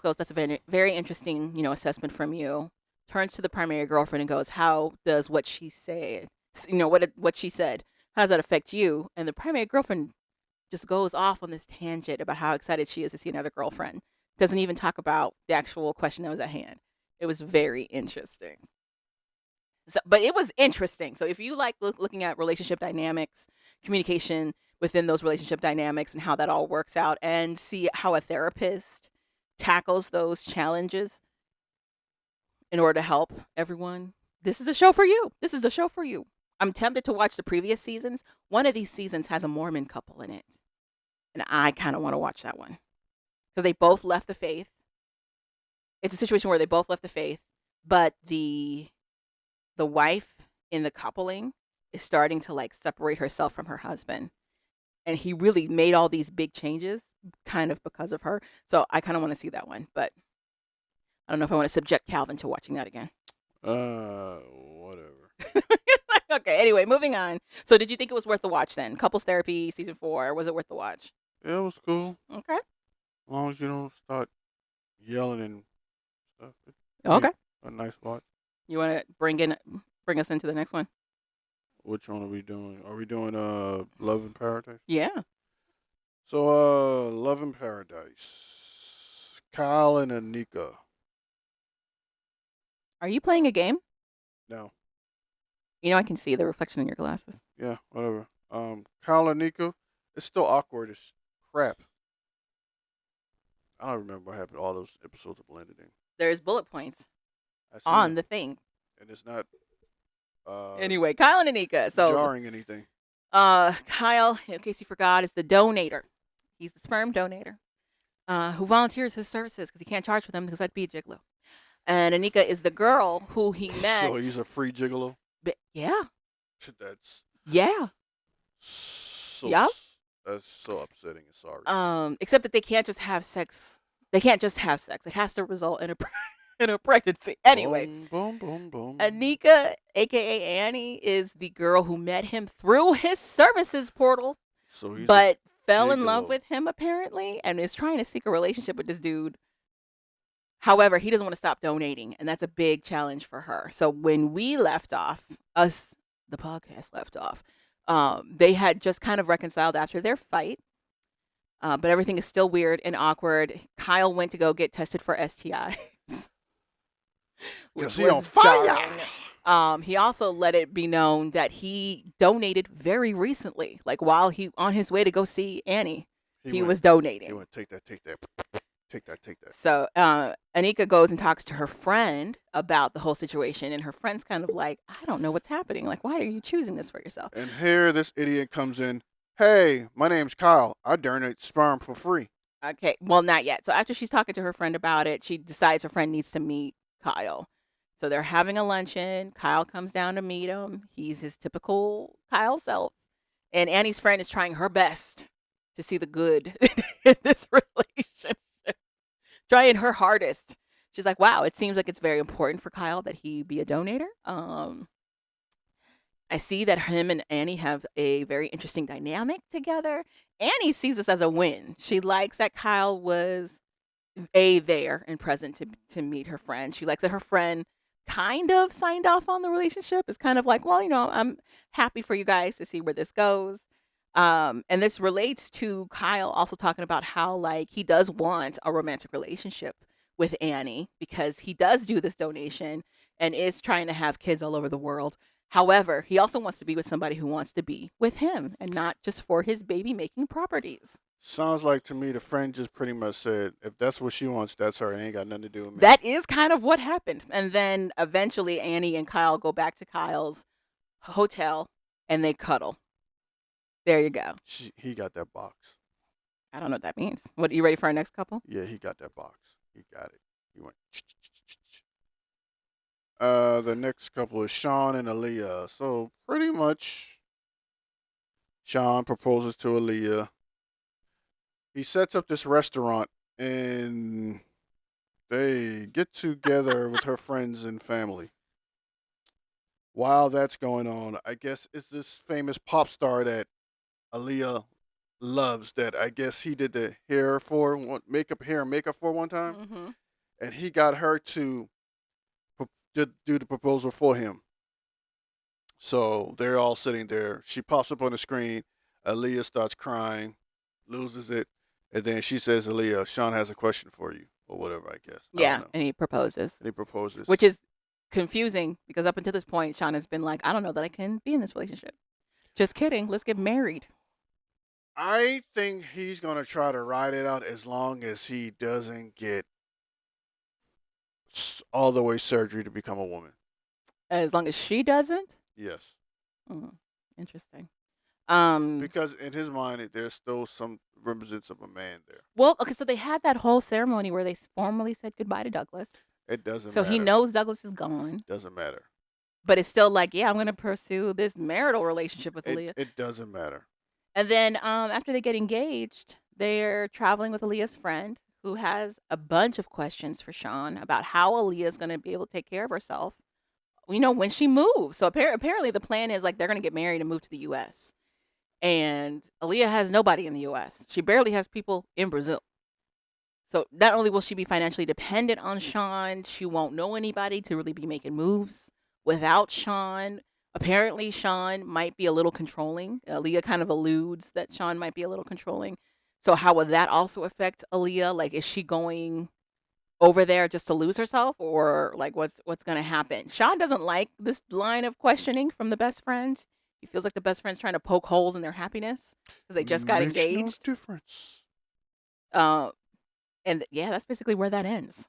goes, that's a very, very interesting, assessment from you. Turns to the primary girlfriend and goes, how does what she said, what she said, how does that affect you? And the primary girlfriend just goes off on this tangent about how excited she is to see another girlfriend. Doesn't even talk about the actual question that was at hand. It was very interesting. So, but it was interesting. So if you like looking at relationship dynamics, communication within those relationship dynamics and how that all works out, and see how a therapist tackles those challenges in order to help everyone, this is a show for you. This is the show for you. I'm tempted to watch the previous seasons. One of these seasons has a Mormon couple in it, and I kind of want to watch that one because they both left the faith. It's a situation where they both left the faith, but the wife in the coupling is starting to like separate herself from her husband, and he really made all these big changes kind of because of her. So I kind of want to see that one, but I don't know if I want to subject Calvin to watching that again. Whatever. Okay, anyway, moving on. So did you think it was worth the watch then? Couples Therapy season 4, was it worth the watch? Yeah, it was cool. Okay. As long as you don't start yelling and stuff. Okay. A nice watch. You want to bring us into the next one? Which one are we doing? Are we doing Love in Paradise? Yeah. So Love in Paradise. Kyle and Anika. Are you playing a game? No. You know I can see the reflection in your glasses. Yeah, whatever. Kyle and Anika. It's still awkward as crap. I don't remember what happened. All those episodes are blended in. There's bullet points I see on it, the thing. and it's not Anyway, Kyle and Anika. So jarring anything. Kyle, in case you forgot, is the donator. He's the sperm donator who volunteers his services because he can't charge for them because that'd be a gigolo. And Anika is the girl who he met. So he's a free gigolo. Yeah. That's Yeah. so. Yep. That's so upsetting and sorry. Except that they can't just have sex. They can't just have sex. It has to result in a in a pregnancy. Anyway, Boom, boom, boom. Anika, aka Annie, is the girl who met him through his services portal, So he's but fell in love gigolo. with him apparently, and is trying to seek a relationship with this dude. However, he doesn't want to stop donating, and that's a big challenge for her. So when we left off, the podcast left off, they had just kind of reconciled after their fight. But everything is still weird and awkward. Kyle went to go get tested for STIs. Cause which he on was fire. jarring. He also let it be known that he donated very recently, like while he on his way to go see Annie. He was donating. He went take that. So Anika goes and talks to her friend about the whole situation, and her friend's kind of like, I don't know what's happening. Like, why are you choosing this for yourself? And here this idiot comes in. Hey, my name's Kyle. I donate sperm for free. Okay, well, not yet. So after she's talking to her friend about it, she decides her friend needs to meet Kyle. So they're having a luncheon. Kyle comes down to meet him. He's his typical Kyle self. And Annie's friend is trying her best to see the good in this relationship. Trying her hardest. She's like, wow, it seems like it's very important for Kyle that he be a donator. I see that him and Annie have a very interesting dynamic together. Annie sees this as a win. She likes that Kyle was there and present to meet her friend. She likes that her friend kind of signed off on the relationship. It's kind of like, well, I'm happy for you guys to see where this goes. And this relates to Kyle also talking about how like he does want a romantic relationship with Annie because he does do this donation and is trying to have kids all over the world. However, he also wants to be with somebody who wants to be with him and not just for his baby making properties. Sounds like to me the friend just pretty much said, if that's what she wants, that's her. It ain't got nothing to do with me. That is kind of what happened. And then eventually Annie and Kyle go back to Kyle's hotel and they cuddle. There you go. He got that box. I don't know what that means. What, you ready for our next couple? Yeah, he got that box. He got it. He went. The next couple is Sean and Aaliyah. So pretty much, Sean proposes to Aaliyah. He sets up this restaurant, and they get together with her friends and family. While that's going on, I guess it's this famous pop star that Aaliyah loves. That I guess he did the hair and makeup for one time, Mm-hmm. and he got her to do the proposal for him. So they're all sitting there. She pops up on the screen. Aaliyah starts crying, loses it, And then she says, Aaliyah, Sean has a question for you, or whatever, I guess. I Yeah, don't know. and he proposes, And he proposes. which is confusing because up until this point, Sean has been like, I don't know that I can be in this relationship. Just kidding. Let's get married. I think he's going to try to ride it out as long as he doesn't get all the way surgery to become a woman. As long as she doesn't. Yes. Mm, interesting. Because in his mind, there's still some remnants of a man there. Well, okay, so they had that whole ceremony where they formally said goodbye to Douglas. It doesn't So matter. he knows Douglas is gone, Doesn't matter. but it's still like, yeah, I'm going to pursue this marital relationship with Aaliyah. It doesn't matter. And then after they get engaged, they're traveling with Aaliyah's friend who has a bunch of questions for Sean about how Aaliyah is going to be able to take care of herself, when she moves. So apparently the plan is like they're going to get married and move to the U.S. And Aaliyah has nobody in the U.S. She barely has people in Brazil. So not only will she be financially dependent on Sean, she won't know anybody to really be making moves without Sean. Apparently, Sean might be a little controlling. Aaliyah kind of alludes that Sean might be a little controlling. So how would that also affect Aaliyah? Like, is she going over there just to lose herself, or like what's going to happen? Sean doesn't like this line of questioning from the best friend. He feels like the best friend's trying to poke holes in their happiness because they just got engaged. Makes no difference. And yeah, that's basically where that ends.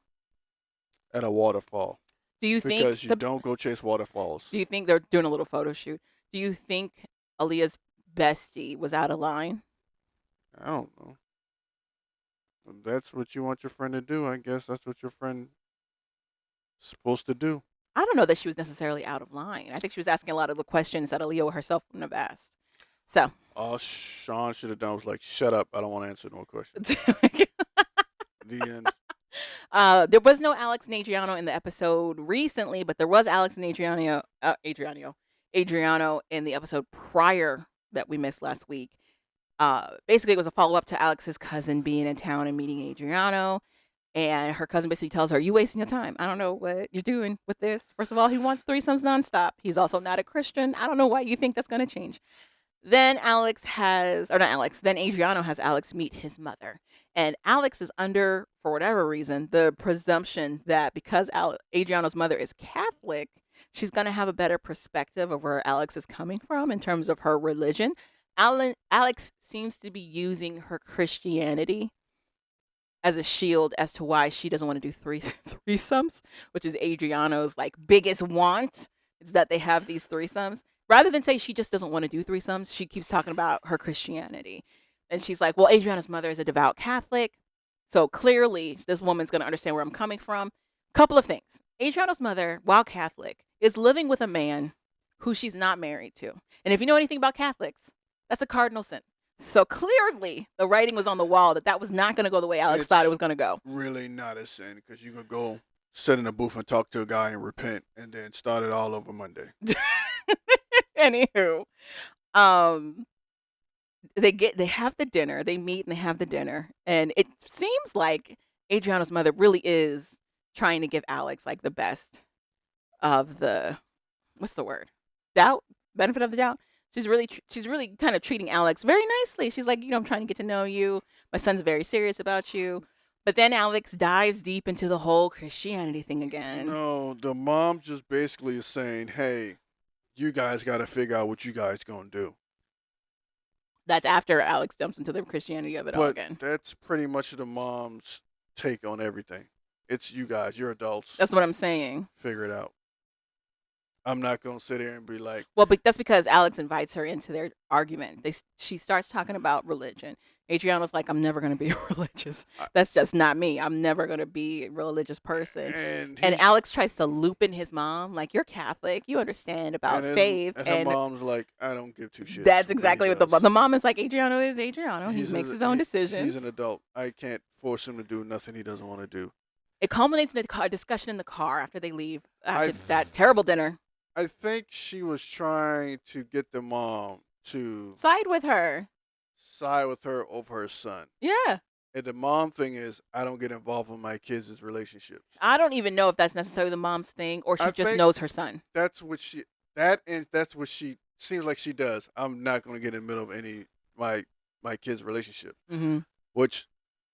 At a waterfall. Do you think Because you don't go chase waterfalls. Do you think they're doing a little photo shoot? Do you think Aaliyah's bestie was out of line? I don't know. If that's what you want your friend to do, I guess that's what your friend is supposed to do. I don't know that she was necessarily out of line. I think she was asking a lot of the questions that Aaliyah herself wouldn't have asked. So All Sean should have done was like, shut up. I don't want to answer no questions. The end. There was no Alex and Adriano in the episode recently, but there was Alex and Adriano in the episode prior that we missed last week. Basically, it was a follow up to Alex's cousin being in town and meeting Adriano. And her cousin basically tells her, "You wasting your time. I don't know what you're doing with this. First of all, he wants threesomes nonstop. He's also not a Christian. I don't know why you think that's going to change." Then then Adriano has Alex meet his mother. And Alex is under, for whatever reason, the presumption that because Adriano's mother is Catholic, she's going to have a better perspective of where Alex is coming from in terms of her religion. Alex seems to be using her Christianity as a shield as to why she doesn't want to do threesomes, which is Adriano's like biggest want, is that they have these threesomes. Rather than say she just doesn't want to do threesomes, she keeps talking about her Christianity. And she's like, well, Adriana's mother is a devout Catholic, so clearly this woman's going to understand where I'm coming from. Couple of things. Adriana's mother, while Catholic, is living with a man who she's not married to. And if you know anything about Catholics, that's a cardinal sin. So clearly the writing was on the wall that was not going to go the way Alex thought it was going to go. Really not a sin, because you could go sit in a booth and talk to a guy and repent and then start it all over Monday. Anywho, they have the dinner. They meet and they have the dinner, and it seems like Adriano's mother really is trying to give Alex like the best of the, what's the word? Benefit of the doubt. She's really kind of treating Alex very nicely. She's like, I'm trying to get to know you. My son's very serious about you. But then Alex dives deep into the whole Christianity thing again. No, the mom just basically is saying, hey, you guys got to figure out what you guys going to do. That's after Alex jumps into the Christianity of it all again. That's pretty much the mom's take on everything. It's you guys, you're adults. That's what I'm saying. Figure it out. I'm not going to sit here and be like... Well, but that's because Alex invites her into their argument. She starts talking about religion. Adriano's like, I'm never going to be religious. That's just not me. I'm never going to be a religious person. And Alex tries to loop in his mom, like, you're Catholic. You understand about faith. And her mom's like, I don't give two shits. That's exactly what the mom is like. Adriano is Adriano. He makes his own decisions. He's an adult. I can't force him to do nothing he doesn't want to do. It culminates in a discussion in the car after they leave, after that terrible dinner. I think she was trying to get the mom to side with her over her son. Yeah. And the mom thing is, I don't get involved in my kids' relationships. I don't even know if that's necessarily the mom's thing, or she just knows her son. That's what she seems like she does. I'm not going to get in the middle of any my kids' relationship. Mm-hmm. Which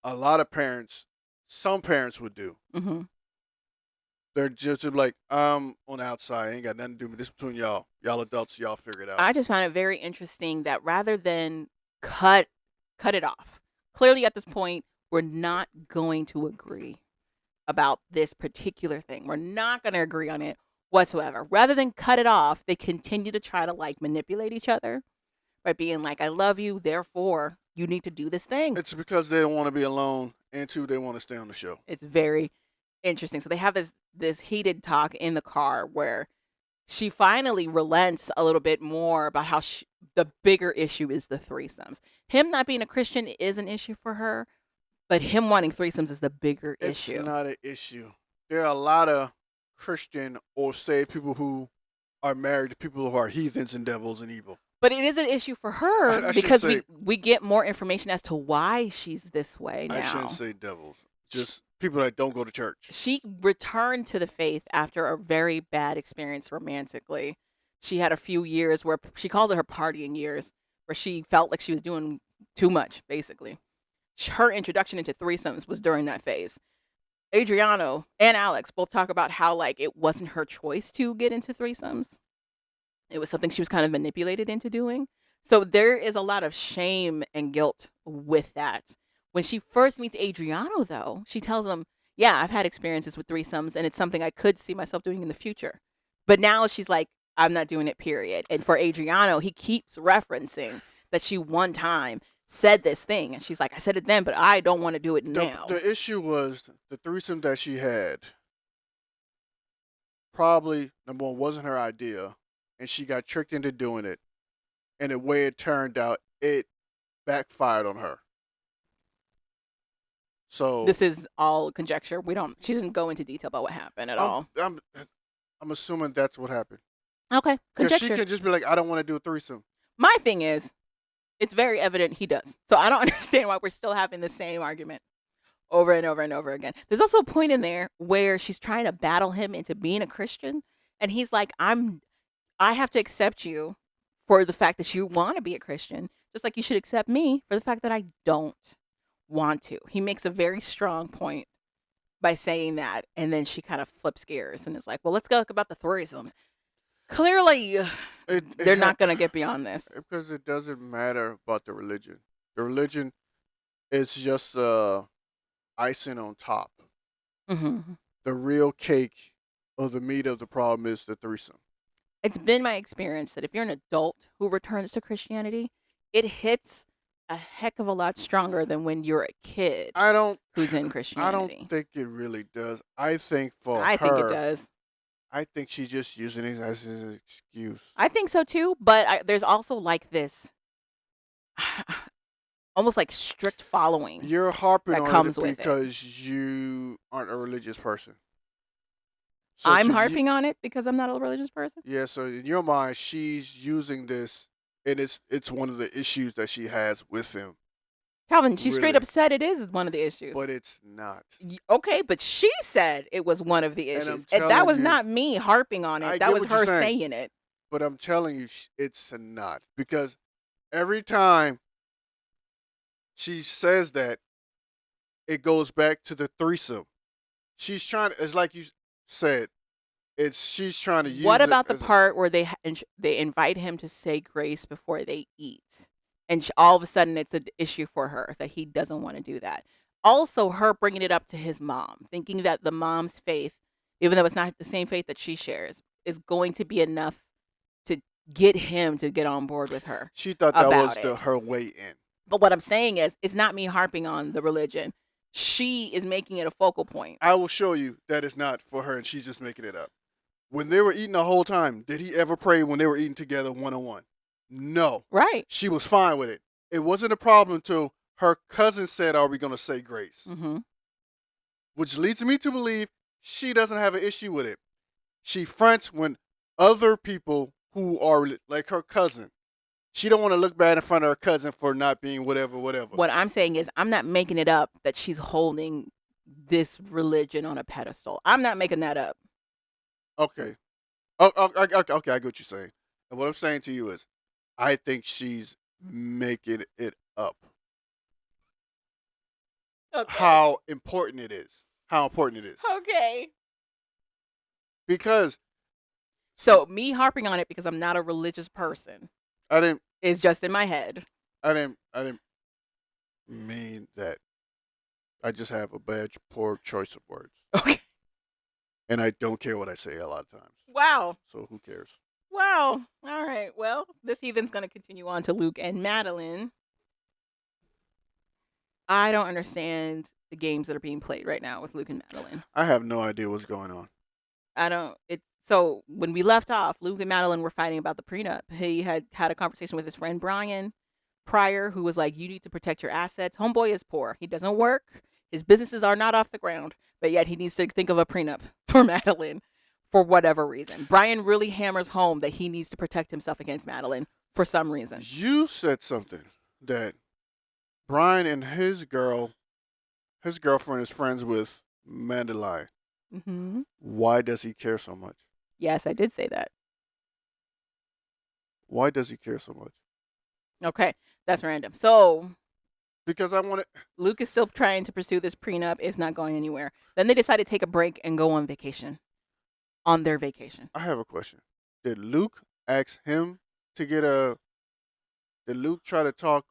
a lot of parents, some parents would do. Hmm. They're just like, I'm on the outside. Ain't got nothing to do with this between y'all. Y'all adults, y'all figure it out. I just found it very interesting that rather than cut cut it off, clearly at this point we're not going to agree about this particular thing. We're not going to agree on it whatsoever. Rather than cut it off, they continue to try to like manipulate each other by being like, I love you, therefore you need to do this thing. It's because they don't want to be alone, and two, they want to stay on the show. It's very interesting. So they have this heated talk in the car where she finally relents a little bit more about how the bigger issue is the threesomes. Him not being a Christian is an issue for her, but him wanting threesomes is the bigger It's issue. not an issue. There are a lot of Christian or saved people who are married to people who are heathens and devils and evil. But it is an issue for her I shouldn't because say- we get more information as to why she's this way I shouldn't now. say devils. Just people that don't go to church. She returned to the faith after a very bad experience romantically. She had a few years where she called it her partying years, where she felt like she was doing too much, basically. Her introduction into threesomes was during that phase. Adriano and Alex both talk about how like it wasn't her choice to get into threesomes. It was something she was kind of manipulated into doing. So there is a lot of shame and guilt with that. When she first meets Adriano, though, she tells him, yeah, I've had experiences with threesomes and it's something I could see myself doing in the future. But now she's like, I'm not doing it, period. And for Adriano, he keeps referencing that she one time said this thing. And she's like, I said it then, but I don't want to do it now. The issue was the threesome that she had. Probably, number one, wasn't her idea, and she got tricked into doing it. And the way it turned out, it backfired on her. So This is all conjecture. She doesn't go into detail about what happened at all. I'm assuming that's what happened. Okay, Because she conjecture. can just be like, I don't want to do a threesome. My thing is, it's very evident he does. So I don't understand why we're still having the same argument over and over and over again. There's also a point in there where she's trying to battle him into being a Christian, and he's like, I have to accept you for the fact that you want to be a Christian, just like you should accept me for the fact that I don't want to. He makes a very strong point by saying that, and then she kind of flips gears and is like, well, let's talk about the threesomes. Clearly, they're not going to get beyond this. Because it doesn't matter about the religion. The religion is just icing on top. Hmm. The real cake or the meat of the problem is the threesome. It's been my experience that if you're an adult who returns to Christianity, it hits a heck of a lot stronger than when you're a kid who's in I Christianity. don't think it really does. I think for I her, think it does. I think she's just using it as an excuse. I think so too, but there's also like this almost like strict following. You're harping that on comes it with it. because you aren't a religious person. So I'm to you- harping on it because I'm not a religious person. Yeah, so in your mind, she's using this, and it's one of the issues that she has with him, Calvin, she straight Really? up said it is one of the issues. but it's not. Okay, but she said it was one of the And issues. I'm And that telling was you- not me harping on I it. get That was what you're her saying. saying it. But I'm telling you, it's not, because every time she says that, it goes back to the threesome. She's trying. It's like you said. She's trying to use. What it about the as a- part where they invite him to say grace before they eat, and all of a sudden it's an issue for her that he doesn't want to do that. Also, her bringing it up to his mom, thinking that the mom's faith, even though it's not the same faith that she shares, is going to be enough to get him to get on board with her. She thought that was about her way in. But what I'm saying is, it's not me harping on the religion. She is making it a focal point. I will show you that it's not for her, and she's just making it up. When they were eating the whole time, did he ever pray when they were eating together one on one? No. Right. She was fine with it. It wasn't a problem until her cousin said, "Are we going to say grace?" Mm-hmm. Which leads me to believe she doesn't have an issue with it. She fronts when other people who are like her cousin. She don't want to look bad in front of her cousin for not being whatever. What I'm saying is, I'm not making it up that she's holding this religion on a pedestal. I'm not making that up. Okay. Okay, I get what you're saying. And what I'm saying to you is, I think she's making it up. Okay. how important it is. How important it is. Okay. Because So me harping on it because I'm not a religious person I didn't is just in my head. I didn't mean that. I just have a bad poor choice of words. Okay. And I don't care what I say a lot of times. Wow. So who cares? Wow. All right. Well, this heathen's going to continue on to Luke and Madeline. I don't understand the games that are being played right now with Luke and Madeline. I have no idea what's going on. I don't. So when we left off, Luke and Madeline were fighting about the prenup. He had a conversation with his friend Brian prior, who was like, "You need to protect your assets. Homeboy is poor. He doesn't work. His businesses are not off the ground, but yet he needs to think of a prenup for Madeline for whatever reason." Brian really hammers home that he needs to protect himself against Madeline for some reason. You said something that Brian and his girlfriend is friends with Madeline. Mm-hmm. Why does he care so much? Yes, I did say that. Why does he care so much? Okay, that's random. So Because I want to. Luke is still trying to pursue this prenup. It's not going anywhere. Then they decide to take a break and go on vacation. On their vacation. I have a question. Did Luke ask him to get a? Did Luke try to talk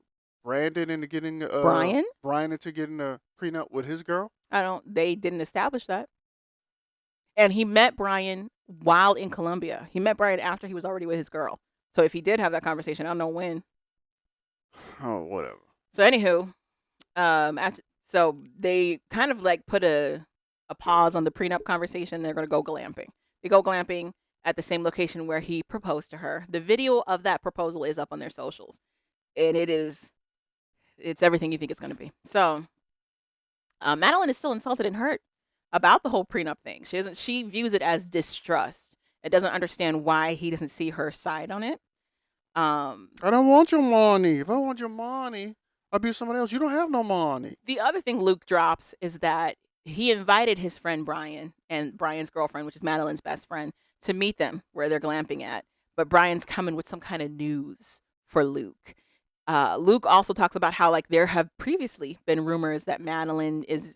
Brandon into getting Brian into getting a prenup with his girl? They didn't establish that. And he met Brian while in Colombia. He met Brian after he was already with his girl. So if he did have that conversation, I don't know when. Oh, whatever. So anywho, so they kind of like put a pause on the prenup conversation. They're gonna go glamping. They go glamping at the same location where he proposed to her. The video of that proposal is up on their socials, and it's everything you think it's gonna be. So Madeline is still insulted and hurt about the whole prenup thing. She views it as distrust and doesn't understand why he doesn't see her side on it. I don't want your money. If I want your money, I'll be with somebody else. You don't have no money. The other thing Luke drops is that he invited his friend Brian and Brian's girlfriend, which is Madeline's best friend, to meet them where they're glamping at. But Brian's coming with some kind of news for Luke. Luke also talks about how like there have previously been rumors that Madeline is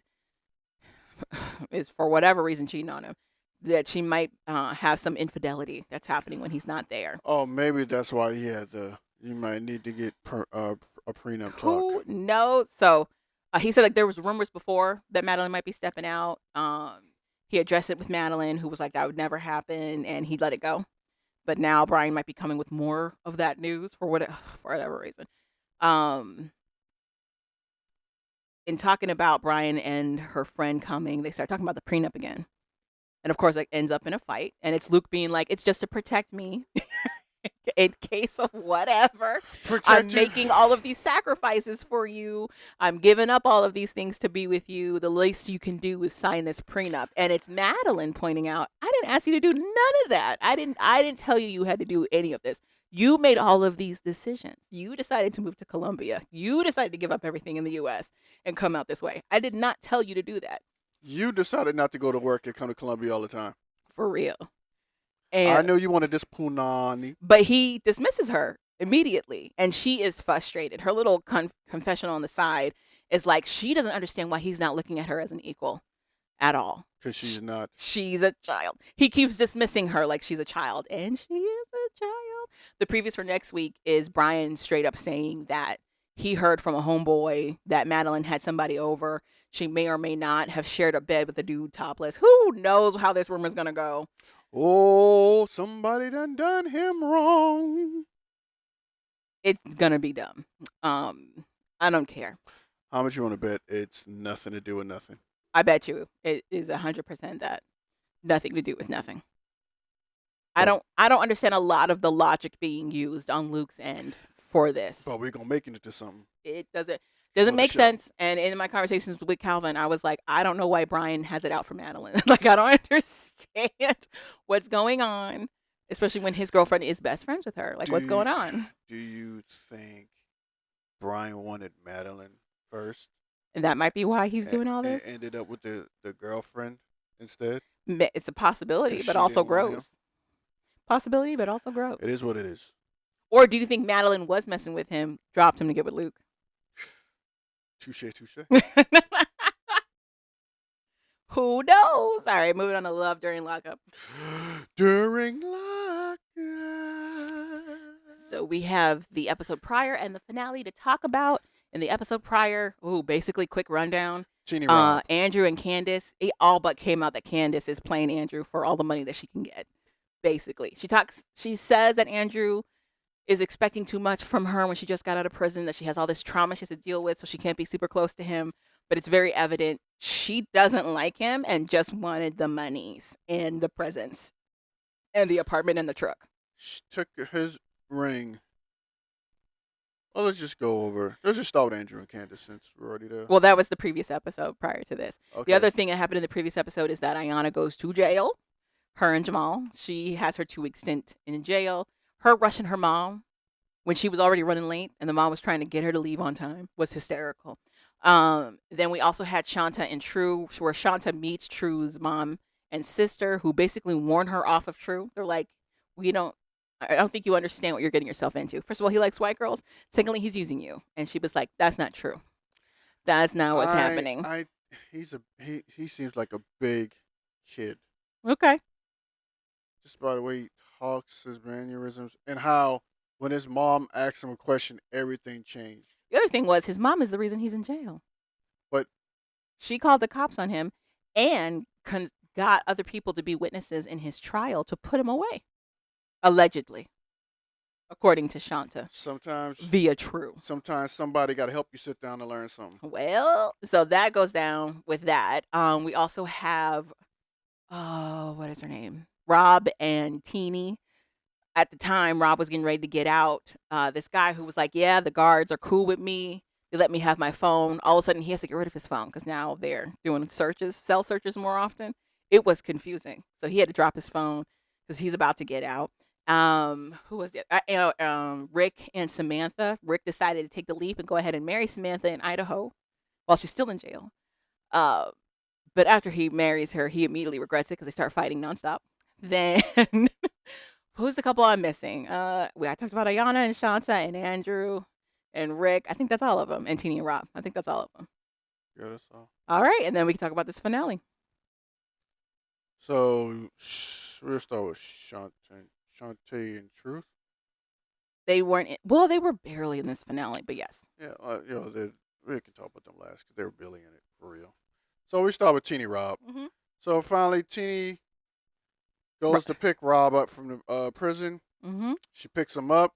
for whatever reason cheating on him, that she might have some infidelity that's happening when he's not there. Oh, maybe that's why he has you might need to get a prenup talk. Who knows? So he said like there was rumors before that Madeline might be stepping out. He addressed it with Madeline, who was like that would never happen, and he let it go. But now Brian might be coming with more of that news for whatever reason. In talking about Brian and her friend coming, they start talking about the prenup again. And of course, it ends up in a fight. And it's Luke being like, it's just to protect me in case of whatever. I'm making all of these sacrifices for you. I'm giving up all of these things to be with you. The least you can do is sign this prenup. And it's Madeline pointing out, I didn't ask you to do none of that. I didn't tell you you had to do any of this. You made all of these decisions. You decided to move to Colombia. You decided to give up everything in the U.S. and come out this way. I did not tell you to do that. You decided not to go to work and come to Colombia all the time. For real. And I know you wanted this punani. But he dismisses her immediately, and she is frustrated. Her little confessional on the side is like she doesn't understand why he's not looking at her as an equal at all. Because she's not. She's a child. He keeps dismissing her like she's a child, and she is a child. The previews for next week is Brian straight up saying that he heard from a homeboy that Madeline had somebody over. She may or may not have shared a bed with a dude topless. Who knows how this rumor's going to go? Oh, somebody done him wrong. It's going to be dumb. I don't care. How much you want to bet it's nothing to do with nothing? I bet you it is 100% that. Nothing to do with nothing. I don't understand a lot of the logic being used on Luke's end for this. But we're going to make it into something. It doesn't make sense. And in my conversations with Calvin, I was like, I don't know why Brian has it out for Madeline. Like, I don't understand what's going on, especially when his girlfriend is best friends with her. Like, what's going on? Do you think Brian wanted Madeline first? And that might be why he's doing all this? And ended up with the girlfriend instead? It's a possibility, but also gross. Possibility, but also gross. It is what it is. Or do you think Madeline was messing with him, dropped him to get with Luke? Touche. Who knows? All right, moving on to love during lockup. During lockup. So we have the episode prior and the finale to talk about. In the episode prior, basically quick rundown. Teeny Rob. Andrew and Candace, it all but came out that Candace is playing Andrew for all the money that she can get. Basically, she says that Andrew is expecting too much from her when she just got out of prison, that she has all this trauma she has to deal with, so she can't be super close to him. But it's very evident she doesn't like him and just wanted the monies and the presents and the apartment and the truck. She took his ring. Well, let's just start with Andrew and Candace since we're already there. Well, that was the previous episode prior to this. Okay. The other thing that happened in the previous episode is that Ayanna goes to jail. Her and Jamal. She has her 2-week stint in jail. Her rushing her mom when she was already running late and the mom was trying to get her to leave on time was hysterical. Then we also had Shanta and True, where Shanta meets True's mom and sister, who basically warn her off of True. They're like, I don't think you understand what you're getting yourself into. First of all, he likes white girls. Secondly, he's using you. And she was like, that's not true. That's not what's happening. He seems like a big kid. Okay. Just by the way he talks, his mannerisms, and how when his mom asked him a question, everything changed. The other thing was his mom is the reason he's in jail. But she called the cops on him and got other people to be witnesses in his trial to put him away. Allegedly. According to Shanta. Sometimes via True. Sometimes somebody got to help you sit down and learn something. Well, so that goes down with that. We also have, what is her name? Rob and Teeny. At the time, Rob was getting ready to get out. This guy who was like, yeah, the guards are cool with me. They let me have my phone. All of a sudden, he has to get rid of his phone because now they're doing cell searches more often. It was confusing. So he had to drop his phone because he's about to get out. Who was it? Rick and Samantha. Rick decided to take the leap and go ahead and marry Samantha in Idaho while she's still in jail. But after he marries her, he immediately regrets it because they start fighting nonstop. Then who's the couple I'm missing? I talked about Ayanna and Shanta and Andrew and Rick. I think that's all of them. And Teeny and Rob. I think that's all of them. Yeah, that's all. All right, and then we can talk about this finale. So we'll start with Shantae and Truth. They weren't. They were barely in this finale, but yes. Yeah, we can talk about them last because they were barely in it for real. So we start with Teeny Rob. Mm-hmm. So finally, Teeny goes to pick Rob up from the prison. Mm-hmm. She picks him up.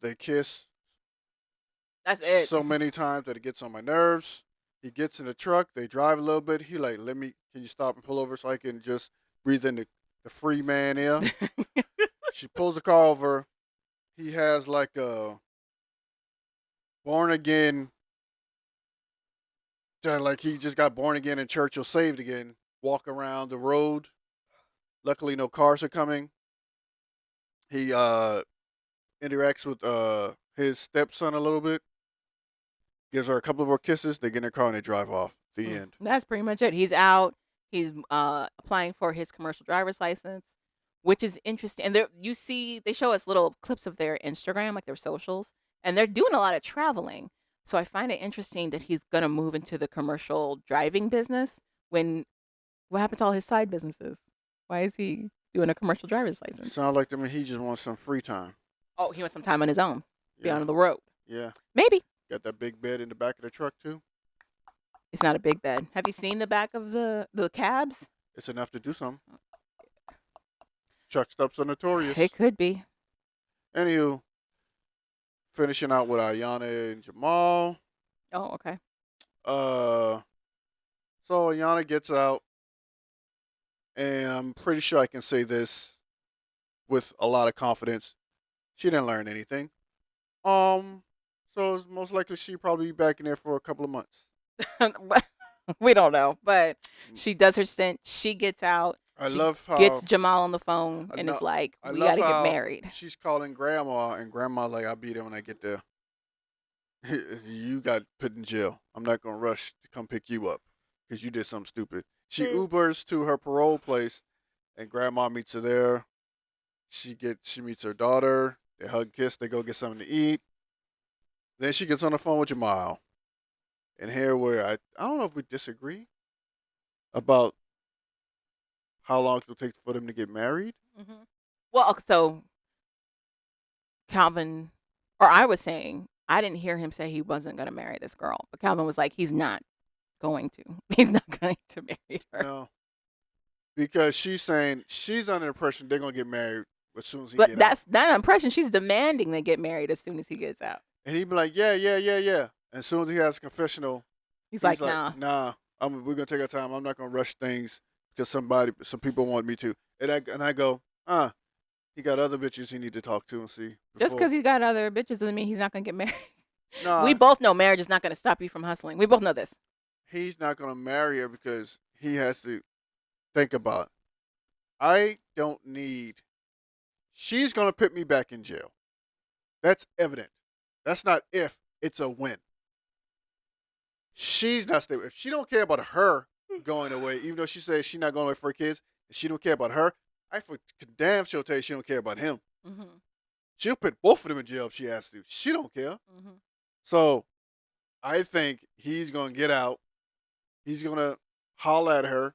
They kiss. That's it. So many times that it gets on my nerves. He gets in the truck. They drive a little bit. He like, can you stop and pull over so I can just breathe in the free man air? She pulls the car over. He has like a born again, like he just got born again in church or saved again. Walk around the road. Luckily, no cars are coming. He interacts with his stepson a little bit. Gives her a couple of more kisses. They get in their car and they drive off. The end. That's pretty much it. He's out. He's applying for his commercial driver's license, which is interesting. And they show us little clips of their Instagram, like their socials, and they're doing a lot of traveling. So I find it interesting that he's gonna move into the commercial driving business. What happened to all his side businesses? Why is he doing a commercial driver's license? Sounds like to me he just wants some free time. Oh, he wants some time on his own, be on the road. Yeah. Maybe. Got that big bed in the back of the truck too. It's not a big bed. Have you seen the back of the cabs? It's enough to do something. Truck stops are notorious. It could be. Anywho, finishing out with Ayanna and Jamal. Oh, okay. So Ayanna gets out, and I'm pretty sure I can say this with a lot of confidence. She didn't learn anything. So it's most likely she'll probably be back in there for a couple of months. We don't know, but she does her stint. She gets out. I love how gets Jamal on the phone, and it's like, we gotta get married. She's calling Grandma, and Grandma's like, "I'll be there when I get there. You got put in jail. I'm not gonna rush to come pick you up because you did something stupid." She Ubers to her parole place, and Grandma meets her there. She meets her daughter. They hug, kiss. They go get something to eat. Then she gets on the phone with Jamal. And here where I don't know if we disagree. about how long it'll take for them to get married. Mm-hmm. Well, so Calvin, or I was saying, I didn't hear him say he wasn't going to marry this girl, but Calvin was like, he's not going to. He's not going to marry her. No, because she's saying she's under the impression they're gonna get married as soon as he But get out. that's not an impression. She's demanding they get married as soon as he gets out. And he'd be like, yeah, yeah, yeah, yeah. And as soon as he has a confessional, He's like, nah. nah. We're gonna take our time. I'm not gonna rush things because some people want me to. And I go, he got other bitches he need to talk to and see. Just because he's got other bitches doesn't mean he's not going to get married. Nah, We both know marriage is not going to stop you from hustling. We both know this. he's not gonna marry her because he has to think about. I don't need. She's gonna put me back in jail. That's evident. That's not if. It's a when. She's not stable. If she don't care about her going away, even though she says she's not going away for her kids, and she don't care about her, I for damn sure tell you she don't care about him. Mm-hmm. She'll put both of them in jail if she has to. She don't care. Mm-hmm. So I think he's gonna get out. He's gonna holler at her.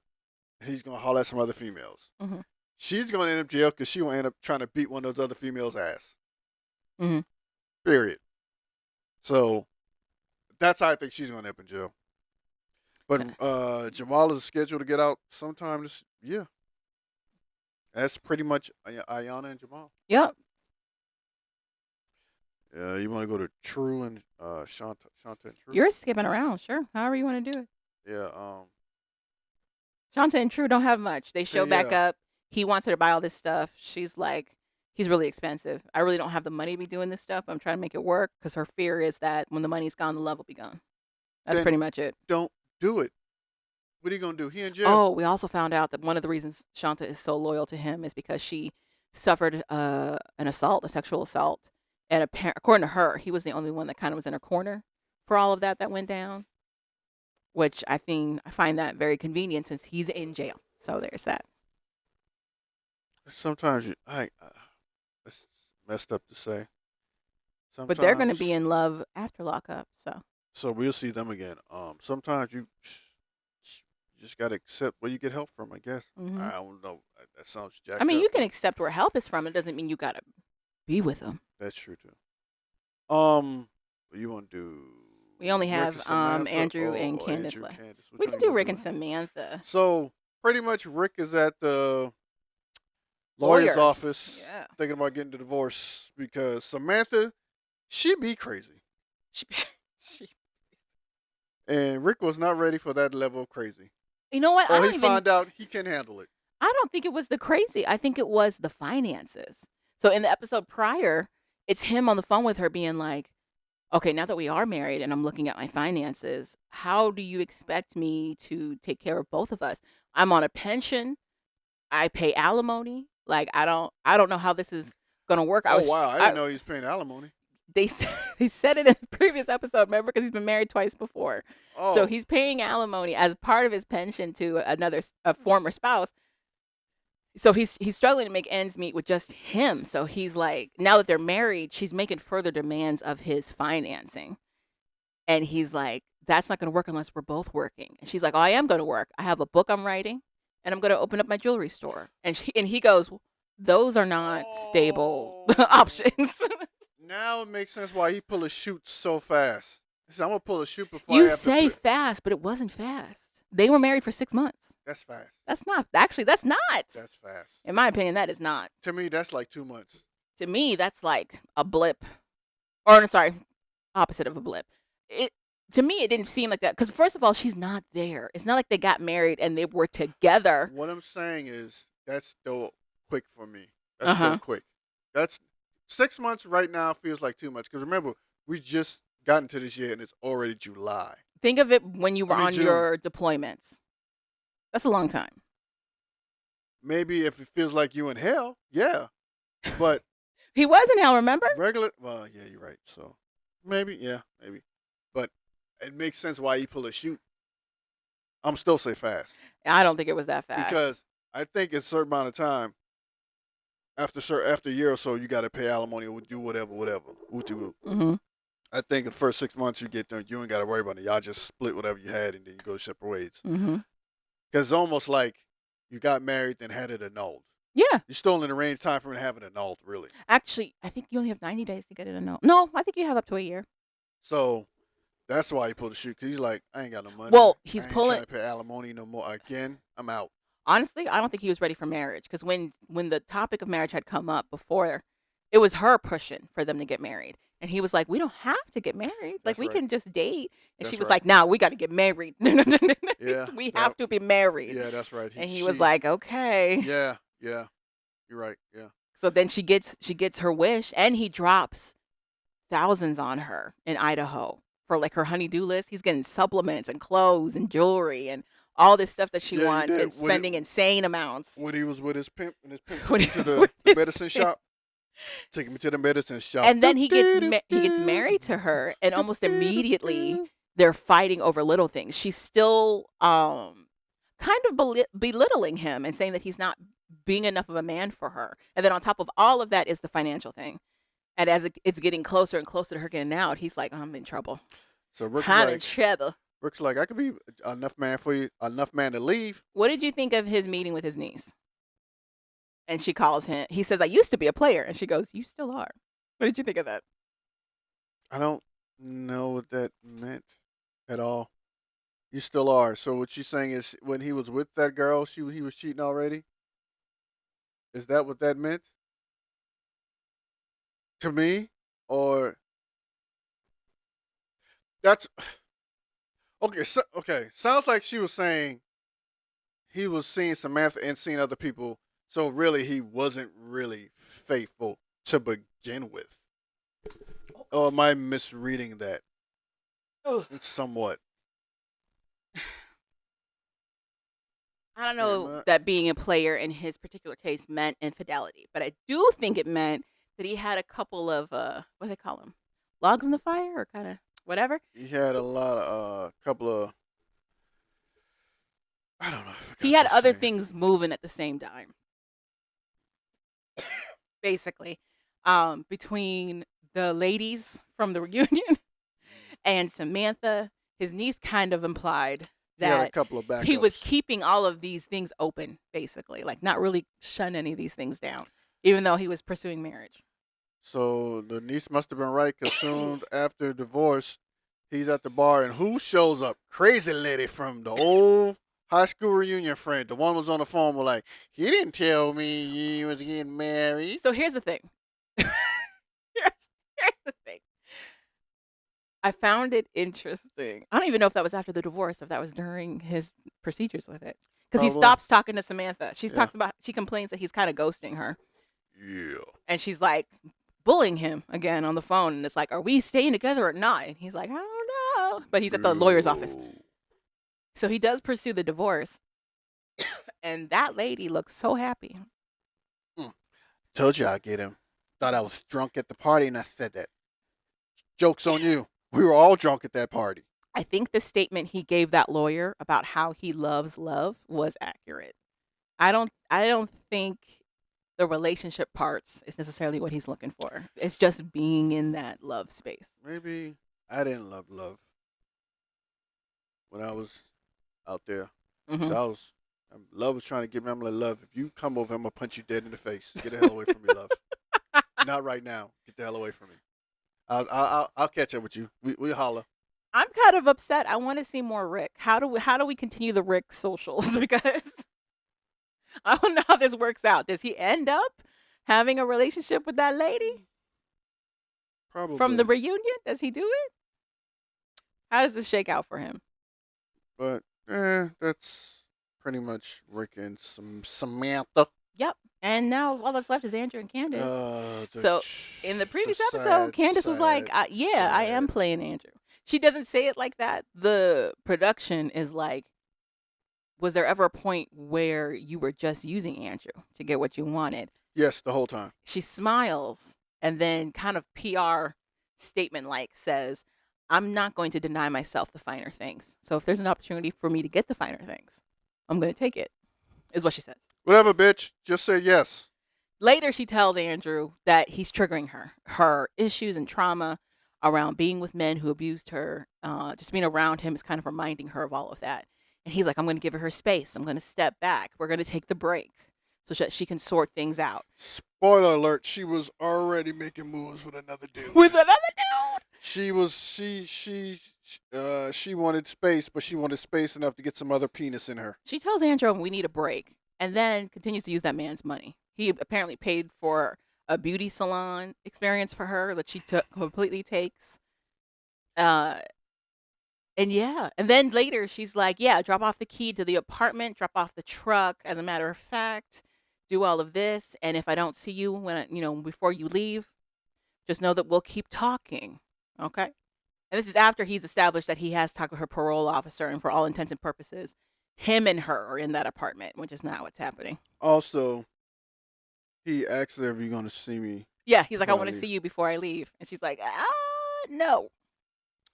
And he's gonna holler at some other females. Mm-hmm. She's gonna end up jail because she will end up trying to beat one of those other females' ass. Mm-hmm. Period. So that's how I think she's gonna end up in jail. But Jamal is scheduled to get out sometime this year. That's pretty much Ayana and Jamal. Yep. You want to go to True and Shanta and True? You're skipping around. Sure. However you want to do it. Yeah. Shanta and True don't have much. They show back Yeah. up. He wants her to buy all this stuff. She's like, he's really expensive. I really don't have the money to be doing this stuff. I'm trying to make it work because her fear is that when the money's gone, the love will be gone. That's Then pretty much it. Don't do it. What are you gonna do? He in jail. Oh, we also found out that one of the reasons Shanta is so loyal to him is because she suffered an assault, a sexual assault. And according to her, he was the only one that kind of was in her corner for all of that went down, which I find that very convenient since he's in jail. So there's that. Sometimes it's messed up to say. But they're going to Sometimes- be in love after lockup. So we'll see them again. Sometimes you just gotta accept where you get help from. I guess. Mhm. I don't know. That sounds jacked I mean, up, you can but accept where help is from. It doesn't mean you got to be with them. That's true too. You want to do? We only Rick have and Samantha? Andrew and Oh, Candace Andrew, left. Candace. Which We one can you do wanna Rick and Samantha. So pretty much, Rick is at the lawyer's office Yeah. thinking about getting a divorce because Samantha, she be crazy, She- and Rick was not ready for that level of crazy. you know what? Or he found out he can handle it. I don't think it was the crazy. I think it was the finances. So in the episode prior, it's him on the phone with her being like, okay, now that we are married and I'm looking at my finances, how do you expect me to take care of both of us? I'm on a pension. I pay alimony. Like I don't know how this is gonna work. Oh wow, I didn't know he was paying alimony. They said it in the previous episode, remember? Because he's been married twice before. Oh, So he's paying alimony as part of his pension to a former spouse. So he's struggling to make ends meet with just him. So he's like, now that they're married, she's making further demands of his financing. And he's like, that's not going to work unless we're both working. And she's like, oh, I am going to work. I have a book I'm writing, and I'm going to open up my jewelry store. And he goes, those are not stable Oh. options. Now it makes sense why he pull a shoot so fast. He said, I'm gonna pull a shoot before I You have to say put-" fast, but it wasn't fast. They were married for 6 months. That's fast. That's not. Actually, that's not. That's fast. In my opinion, that is not. To me, that's like 2 months. To me, that's like a blip. Or, sorry, opposite of a blip. To me, it didn't seem like that. Because, first of all, she's not there. It's not like they got married and they were together. What I'm saying is that's still quick for me. That's still quick. That's 6 months right now feels like too much. Because remember, we just got into this year and it's already July. Think of it when you were on June. your deployments. That's a long time. Maybe if it feels like you in hell, yeah. But He was in hell, remember? regular, well, yeah, you're right. So maybe, yeah, maybe. But it makes sense why he pull a shoot. I'm still say fast. I don't think it was that fast. Because I think it's a certain amount of time. After a year or so, you got to pay alimony or do whatever. Woo-tee-woo. Mm-hmm. I think in the first 6 months you get there, you ain't got to worry about it. Y'all just split whatever you had and then you go separate ways. Mm-hmm. Because it's almost like you got married and had it annulled. Yeah. You're still in the range of time for it to have it annulled, really. Actually, I think you only have 90 days to get it annulled. No, I think you have up to a year. So that's why he pulled the shoot. Because he's like, I ain't got no money. Well, I he's ain't pulling. trying to pay alimony no more. Again, I'm out. Honestly, I don't think he was ready for marriage because when the topic of marriage had come up before, it was her pushing for them to get married, and he was like, "We don't have to get married. Like That's we right. can just date." And That's she was right. like, "Nah, we got to get married. Yeah. We have to be married." Yeah, that's right. And he was like, "Okay." Yeah, yeah. You're right. Yeah. So then she gets her wish, and he drops thousands on her in Idaho for like her honey-do list. He's getting supplements and clothes and jewelry and all this stuff that she Yeah, he wants did. and spending insane amounts. When he was with his pimp, and his pimp took When him he to was the with his medicine pimp. shop. Took him to the medicine shop. And then he gets married to her, and almost immediately they're fighting over little things. She's still kind of belittling him and saying that he's not being enough of a man for her. And then on top of all of that is the financial thing. And as it's getting closer and closer to her getting out, he's like, I'm in trouble. So Rick's I'm in like, trouble. I could be enough man for you, enough man to leave. What did you think of his meeting with his niece? And she calls him. He says, I used to be a player. And she goes, you still are. What did you think of that? I don't know what that meant at all. You still are. So what she's saying is, when he was with that girl, he was cheating already. Is that what that meant? To me, or that's okay. So, okay, sounds like she was saying he was seeing Samantha and seeing other people. So really, he wasn't really faithful to begin with. Or am I misreading that? Ugh. Somewhat. I don't know that being a player in his particular case meant infidelity, but I do think it meant that he had a couple of what do they call them, logs in the fire, or kind of whatever. He had a couple of, I don't know. He had other things moving at the same time. Basically, between the ladies from the reunion and Samantha, his niece kind of implied He had a that couple of backups. he was keeping all of these things open, basically, like not really shutting any of these things down, even though he was pursuing marriage. So the niece must have been right, because soon after divorce, he's at the bar, and who shows up? Crazy lady from the old high school reunion friend. The one was on the phone, was like, he didn't tell me you was getting married. So here's the thing. here's the thing. I found it interesting. I don't even know if that was after the divorce, or if that was during his procedures with it. Because he stops talking to Samantha. She complains that he's kind of ghosting her. Yeah. And she's like bullying him again on the phone. And it's like, are we staying together or not? And he's like, I don't know. But he's at the lawyer's office. So he does pursue the divorce. And that lady looks so happy. Told you I'd get him. Thought I was drunk at the party, and I said that. Joke's on you. We were all drunk at that party. I think the statement he gave that lawyer about how he loves love was accurate. I don't think the relationship parts is necessarily what he's looking for. It's just being in that love space. Maybe I didn't love when I was out there. Mhm. So love was trying to get me. I'm like, love, if you come over, I'm gonna punch you dead in the face. Get the hell away from me, love. Not right now. Get the hell away from me. I'll catch up with you. We holler. I'm kind of upset. I want to see more Rick. How do we continue the Rick socials? Because I don't know how this works out. Does he end up having a relationship with that lady Probably from the reunion? Does he do it? How does this shake out for him? But that's pretty much Rick and Samantha. Yep. And now all that's left is Andrew and Candace. So in the previous episode, Candace was like, yeah, I am playing Andrew. She doesn't say it like that. The production is like, was there ever a point where you were just using Andrew to get what you wanted? Yes, the whole time. She smiles and then kind of PR statement like says, I'm not going to deny myself the finer things. So if there's an opportunity for me to get the finer things, I'm going to take it, is what she says. Whatever, bitch. Just say yes. Later, she tells Andrew that he's triggering her issues and trauma around being with men who abused her. Just being around him is kind of reminding her of all of that. And he's like, I'm going to give her space. I'm going to step back. We're going to take the break so that she can sort things out. Spoiler alert, she was already making moves with another dude. With another dude? She wanted space, but she wanted space enough to get some other penis in her. She tells Andrew we need a break and then continues to use that man's money. He apparently paid for a beauty salon experience for her that she completely takes. And then later she's like, yeah, drop off the key to the apartment, drop off the truck. As a matter of fact, do all of this. And if I don't see you before you leave, just know that we'll keep talking. Okay. And this is after he's established that he has talked with her parole officer, and for all intents and purposes, him and her are in that apartment, which is not what's happening. Also, he asks her, "Are you going to see me?" Yeah, he's like, I before I want to leave?" see you before I leave. And she's like, no.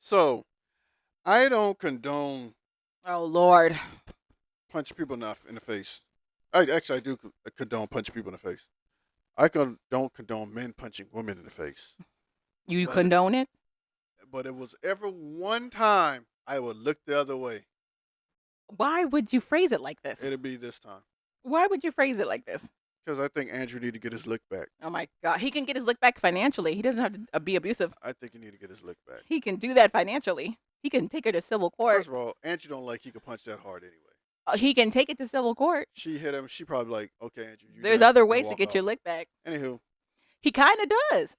So, I don't condone Oh, Lord. punch people in the face. I do condone punching people in the face. I don't condone men punching women in the face. You But- condone it? But it was ever one time I would look the other way. Why would you phrase it like this? It'll be this time. Why would you phrase it like this? Because I think Andrew need to get his lick back. Oh, my God. He can get his lick back financially. He doesn't have to be abusive. I think he need to get his lick back. He can do that financially. He can take her to civil court. First of all, Andrew don't like he could punch that hard anyway. He can take it to civil court. She hit him. She probably like, okay, Andrew. You There's done," other and ways to walk get your off. lick back. Anywho, He kind of does.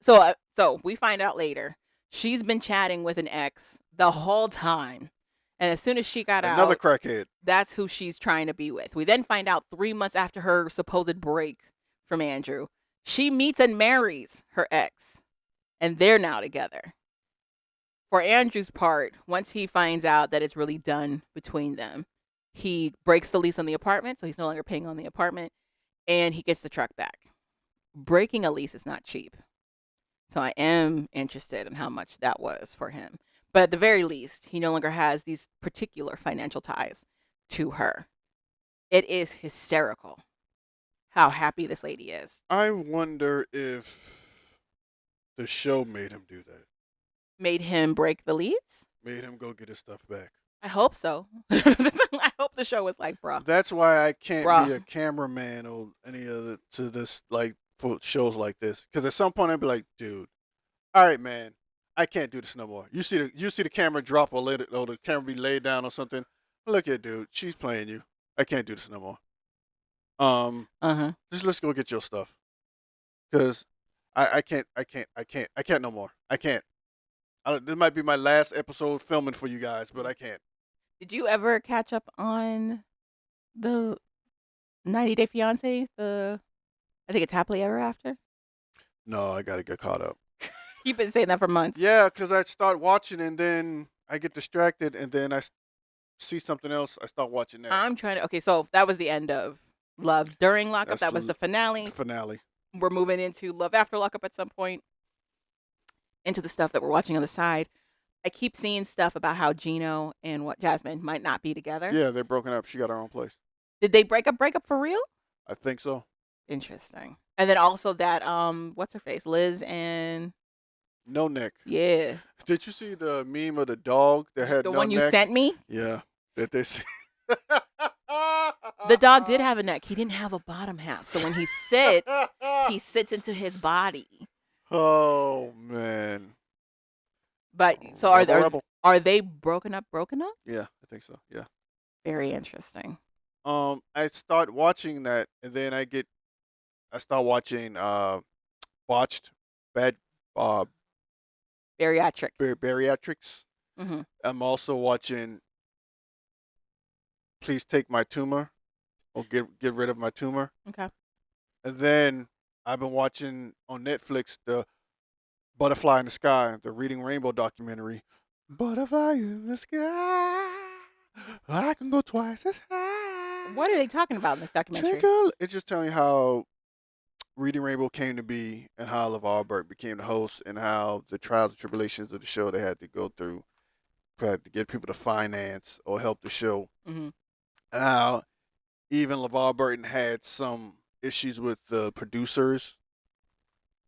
So we find out later. She's been chatting with an ex the whole time. And as soon as she got another out, crackhead. that's who she's trying to be with. We then find out 3 months after her supposed break from Andrew, she meets and marries her ex. And they're now together. For Andrew's part, once he finds out that it's really done between them, he breaks the lease on the apartment, so he's no longer paying on the apartment, and he gets the truck back. Breaking a lease is not cheap. So I am interested in how much that was for him. But at the very least, he no longer has these particular financial ties to her. It is hysterical how happy this lady is. I wonder if the show made him do that. Made him break the lease? Made him go get his stuff back. I hope so. I hope the show was like, bruh. That's why I can't be Bruh. a cameraman or any other to this, like, for shows like this. Because at some point I'd be like, dude, all right, man, I can't do this no more. You see the camera drop or the camera be laid down or something. Look at dude, she's playing you. I can't do this no more. Just let's go get your stuff. Because I can't no more. I can't. This might be my last episode filming for you guys, but I can't. Did you ever catch up on the 90 Day Fiance? I think it's Happily Ever After. No, I gotta get caught up. You've been saying that for months. Yeah, because I start watching and then I get distracted and then I see something else. I start watching that. I'm trying to. Okay, so that was the end of Love during Lockup. That's That was the finale. Finale. We're moving into Love after Lockup at some point. Into the stuff that we're watching on the side. I keep seeing stuff about how Gino and Jasmine might not be together. Yeah, they're broken up. She got her own place. Did they break up for real? I think so. Interesting. And then also that what's her face? Liz and No neck. yeah. Did you see the meme of the dog that had The no one you neck? sent me? Yeah. That they see. The dog did have a neck. He didn't have a bottom half. So when he sits into his body. Oh man. But so Rebel. are they broken up? Yeah, I think so. Yeah. Very interesting. I start watching that, and then I start watching botched bad Bariatric. bariatrics. Mm-hmm. I'm also watching Please Take My Tumor or Get Rid of My Tumor. Okay. And then I've been watching on Netflix the Butterfly in the Sky, the Reading Rainbow documentary. Butterfly in the sky, I can go twice as high. What are they talking about in this documentary? It's just telling you how Reading Rainbow came to be and how LeVar Burke became the host and how the trials and tribulations of the show they had to go through to get people to finance or help the show. Mm-hmm. And how even LeVar Burton had some issues with the producers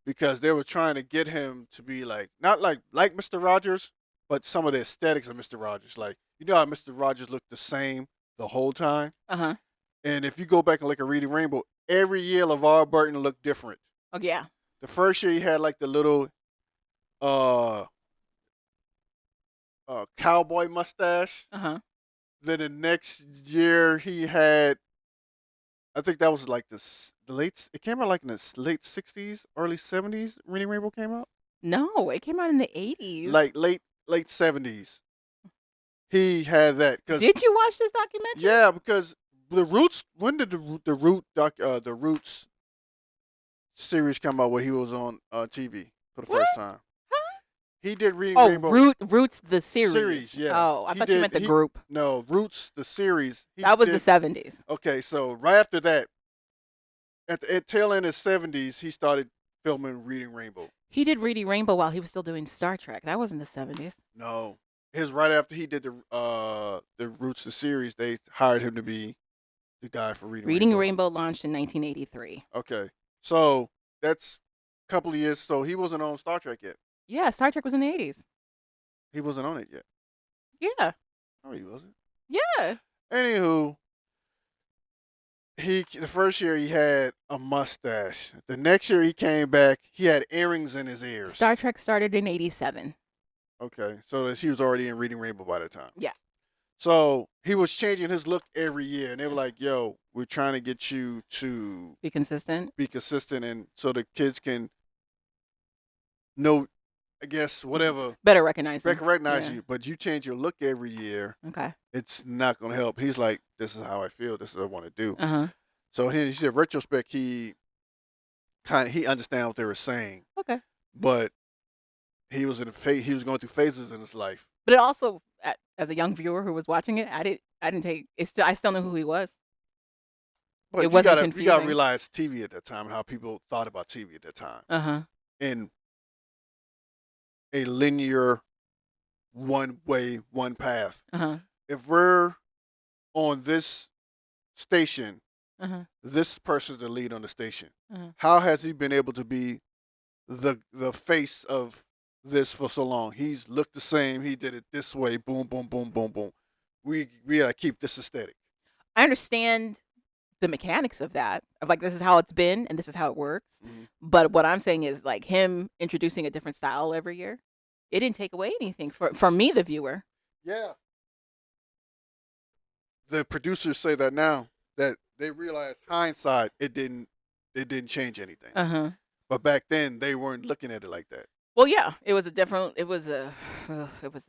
because they were trying to get him to be not like Mr. Rogers, but some of the aesthetics of Mr. Rogers. Like, you know how Mr. Rogers looked the same the whole time. Uh-huh. And if you go back and look at Reading Rainbow, every year LeVar Burton looked different. Oh, yeah. The first year he had like the little uh cowboy mustache. Uh-huh. Then the next year he had, I think that was like the late. It came out like in the late '60s, early '70s. Reading Rainbow came out No, it came out in the 80s. like late '70s. He had that because Did you watch this documentary? yeah, because the Roots. When did the Roots series come out? Where he was on TV for the What? first time. Huh? He did Reading Oh, Rainbow. Roots the series. Yeah. Oh, I He thought you did- meant the he- group. No, Roots the series. He That was did, the 70s. Okay, so right after that, at the tail end of the '70s, he started filming Reading Rainbow. He did Reading Rainbow while he was still doing Star Trek. That wasn't the 70s. No, his right after he did the Roots the series, they hired him to be the guy for Reading Reading Rainbow. Rainbow launched in 1983. Okay, so that's a couple of years. So he wasn't on Star Trek yet. Yeah, Star Trek was in the 80s. He wasn't on it yet. Yeah. No, he wasn't. Yeah. Anywho, the first year he had a mustache. The next year he came back, he had earrings in his ears. Star Trek started in 87. Okay, so he was already in Reading Rainbow by that time. Yeah. So he was changing his look every year, and they were like, "Yo, we're trying to get you to Be consistent. be consistent, and so the kids can know, I guess, whatever, Better recognize they him. can recognize Yeah. you. But you change your look every year, Okay. it's not gonna help." He's like, "This is how I feel. This is what I want to do." Uh-huh. So he said, retrospect, he understand what they were saying, Okay. but he was he was going through phases in his life. But it also, as a young viewer who was watching it, I didn't take it. I still knew who he was. But It wasn't you gotta confusing. realize TV at that time and how people thought about TV at that time. Uh-huh. In a linear, one way, one path. Uh-huh. If we're on this station, Uh-huh. this person's the lead on the station. Uh-huh. How has he been able to be the face of this for so long? He's looked the same. He did it this way. Boom, boom, boom, boom, boom. We gotta keep this aesthetic. I understand the mechanics of that. Of like, this is how it's been and this is how it works. Mhm. But what I'm saying is like him introducing a different style every year, it didn't take away anything for me, the viewer. Yeah. The producers say that now, that they realize hindsight it didn't change anything. Uh-huh. But back then they weren't looking at it like that. Well, yeah, it was the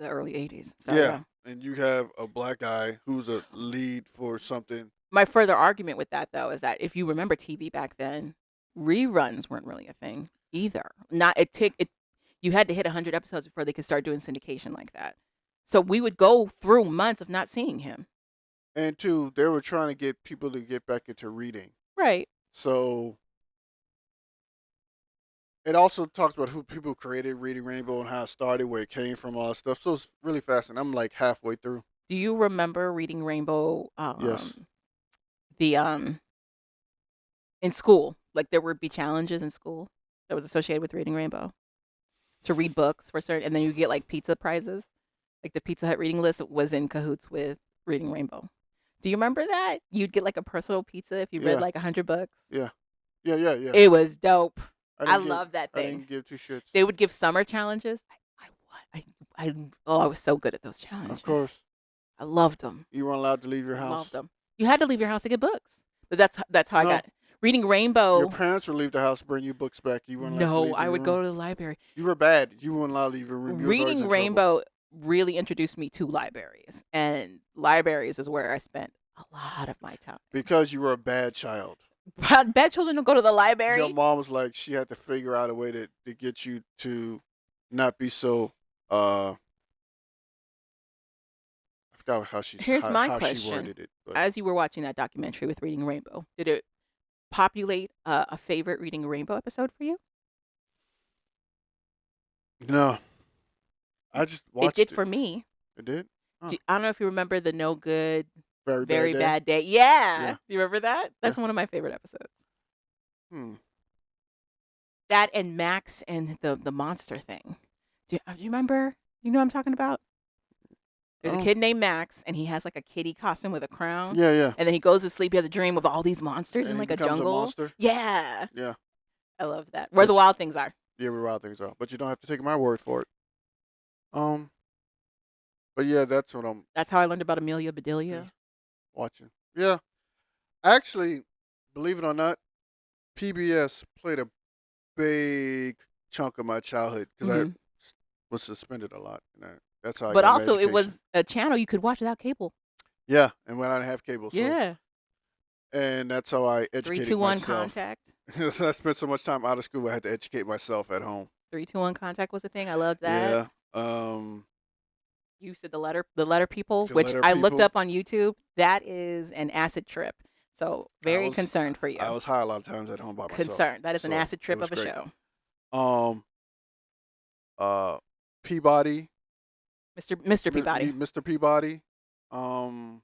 early 80s. So, Yeah. And you have a black guy who's a lead for something. My further argument with that, though, is that if you remember TV back then, reruns weren't really a thing either. You had to hit 100 episodes before they could start doing syndication like that. So we would go through months of not seeing him. And two, they were trying to get people to get back into reading. Right. So it also talks about who people created Reading Rainbow and how it started, where it came from, all that stuff. So it's really fascinating. I'm like halfway through. Do you remember Reading Rainbow? Yes. In school, like there would be challenges in school that was associated with Reading Rainbow to read books for certain, and then you get like pizza prizes. Like the Pizza Hut reading list was in cahoots with Reading Rainbow. Do you remember that? You'd get like a personal pizza if you Yeah. read like 100 books. Yeah. It was dope. I didn't love that I thing. didn't give two shits. They would give summer challenges. I was so good at those challenges. Of course. I loved them. You weren't allowed to leave your I house. loved them. You had to leave your house to get books. But that's how I No. got it. Reading Rainbow. Your parents would leave the house, bring you books back. You weren't allowed to leave No, I your would room. go to the library. You were bad. You weren't allowed to leave your room. You was always in Reading trouble. Rainbow really introduced me to libraries, and libraries is where I spent a lot of my time. Because you were a bad child. Bad children don't go to the library. Your mom was like, she had to figure out a way to get you to not be so. I forgot how she. Here's my how she question. worded it. But As you were watching that documentary with Reading Rainbow, did it populate a favorite Reading Rainbow episode for you? no, I just watched It did for me. It did. Huh. I don't know if you remember the No Good, Very Day? Bad Day. Yeah. Yeah. Do you remember that? That's one of my favorite episodes. Hmm. That and Max and the monster thing. Do you remember? You know what I'm talking about? There's a Oh, kid named Max, and he has like a kitty costume with a crown. yeah, yeah. And then he goes to sleep. He has a dream of all these monsters in And he like a becomes a jungle. monster. Yeah, Yeah, I love that. Where the but wild things are. yeah, we wild things out. But you don't have to take my word for it. Um, but yeah, that's what I'm That's how I learned about Amelia just Bedelia. watching. Yeah, actually, believe it or not, PBS played a big chunk of my childhood because I Hmm. was suspended a lot. And that's how I But got my also, it was education. a channel you could watch without cable. Yeah, and when I didn't have cable, so Yeah. and that's how I Three, educated two, one, myself. contact. I spent so much time out of school, I had to educate myself at home. 3, 2, 1 contact was a thing. I loved that. Yeah. You said the letter people, To which letter I looked people. up on YouTube. That is an acid trip. So very concerned for you. I was high a lot of times at home by myself. Concerned. That is an so acid it trip was of a great. show. Um, Peabody, Mr. Peabody. Mr. Peabody, um,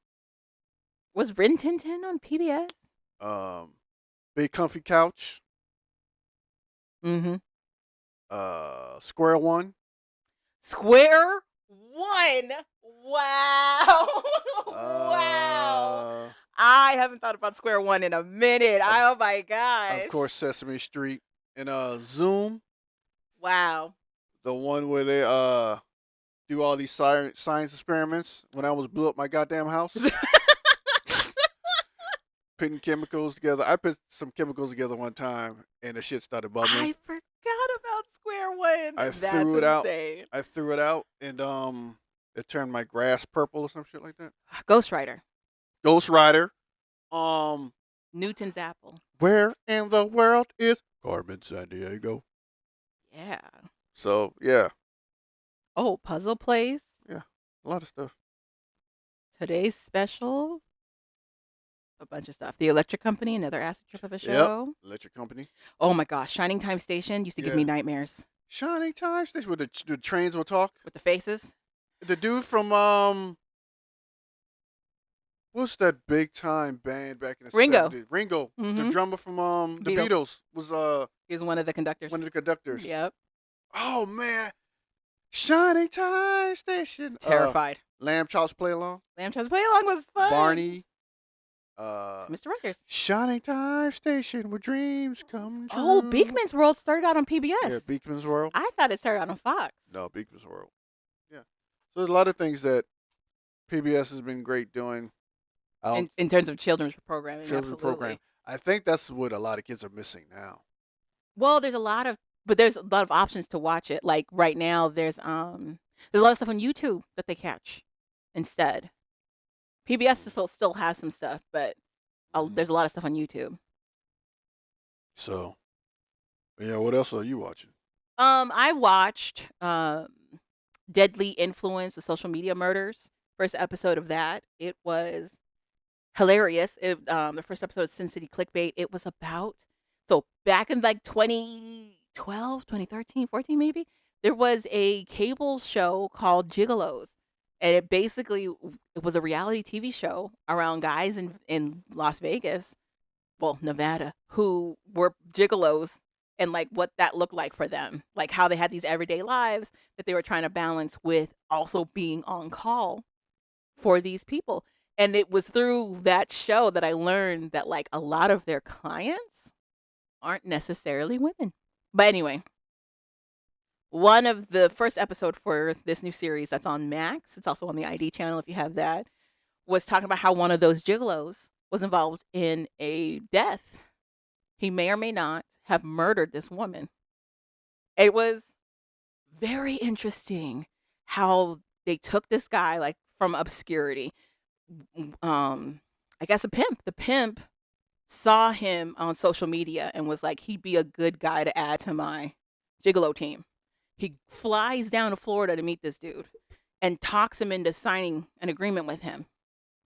Was Rin Tin Tin on PBS? Big Comfy Couch, Mm-hmm. Square One. Square One. Wow. Wow. Uh, I haven't thought about Square One in a minute. Of- Oh my gosh. of course, Sesame Street and Zoom, Wow. the one where they do all these science experiments. When I was blew up my goddamn house, putting chemicals together. I put some chemicals together one time, and the shit started bubbling. I forgot about Square One. I That's threw it out. insane. I threw it out, and it turned my grass purple or some shit like that. Ghost Rider. Ghost Rider. Newton's Apple. Where in the world is Carmen Sandiego? Yeah. So yeah, Oh, Puzzle Place. a lot of stuff. Today's special. A bunch of stuff. The Electric Company, another acid trip of a show. Electric Company. Oh my gosh. Shining Time Station used to give me Yeah. nightmares Shining Time Station where the trains will talk. with the faces. The dude from what's that big time band back in the Ringo. 70s? Ringo, the Mhm. drummer from the Beatles. Beatles, was He was one of the conductors. one of the conductors. Yep. Oh man, Shining Time Station. Terrified. Lamb Chops Play Along. Lamb Chops Play Along was fun. Barney. Mr. Rogers. Shining Time Station where dreams come true. Oh, Beekman's World started out on PBS. Yeah, Beekman's World. I thought it started out on Fox. No, Beekman's World. Yeah. So there's a lot of things that PBS has been great doing. In terms of children's programming, Children's absolutely. program. I think that's what a lot of kids are missing now. Well, there's a lot of options to watch it. Like right now, there's a lot of stuff on YouTube that they catch instead. PBS still has some stuff, but Mhm. there's a lot of stuff on YouTube. So, yeah, what else are you watching? I watched Deadly Influence, the social media murders. First episode of that. It was hilarious. The first episode of Sin City Clickbait. It was about back in like 2012, 2013, 14 maybe. There was a cable show called Gigolos, and it was a reality TV show around guys in Las Vegas, well, Nevada, who were gigolos and like what that looked like for them, like how they had these everyday lives that they were trying to balance with also being on call for these people. And it was through that show that I learned that like a lot of their clients aren't necessarily women. But anyway, one of the first episode for this new series that's on Max, it's also on the ID channel if you have that, was talking about how one of those gigolos was involved in a death. He may or may not have murdered this woman. It was very interesting how they took this guy like from obscurity. I guess a pimp. The pimp saw him on social media and was like, he'd be a good guy to add to my gigolo team. He flies down to Florida to meet this dude and talks him into signing an agreement with him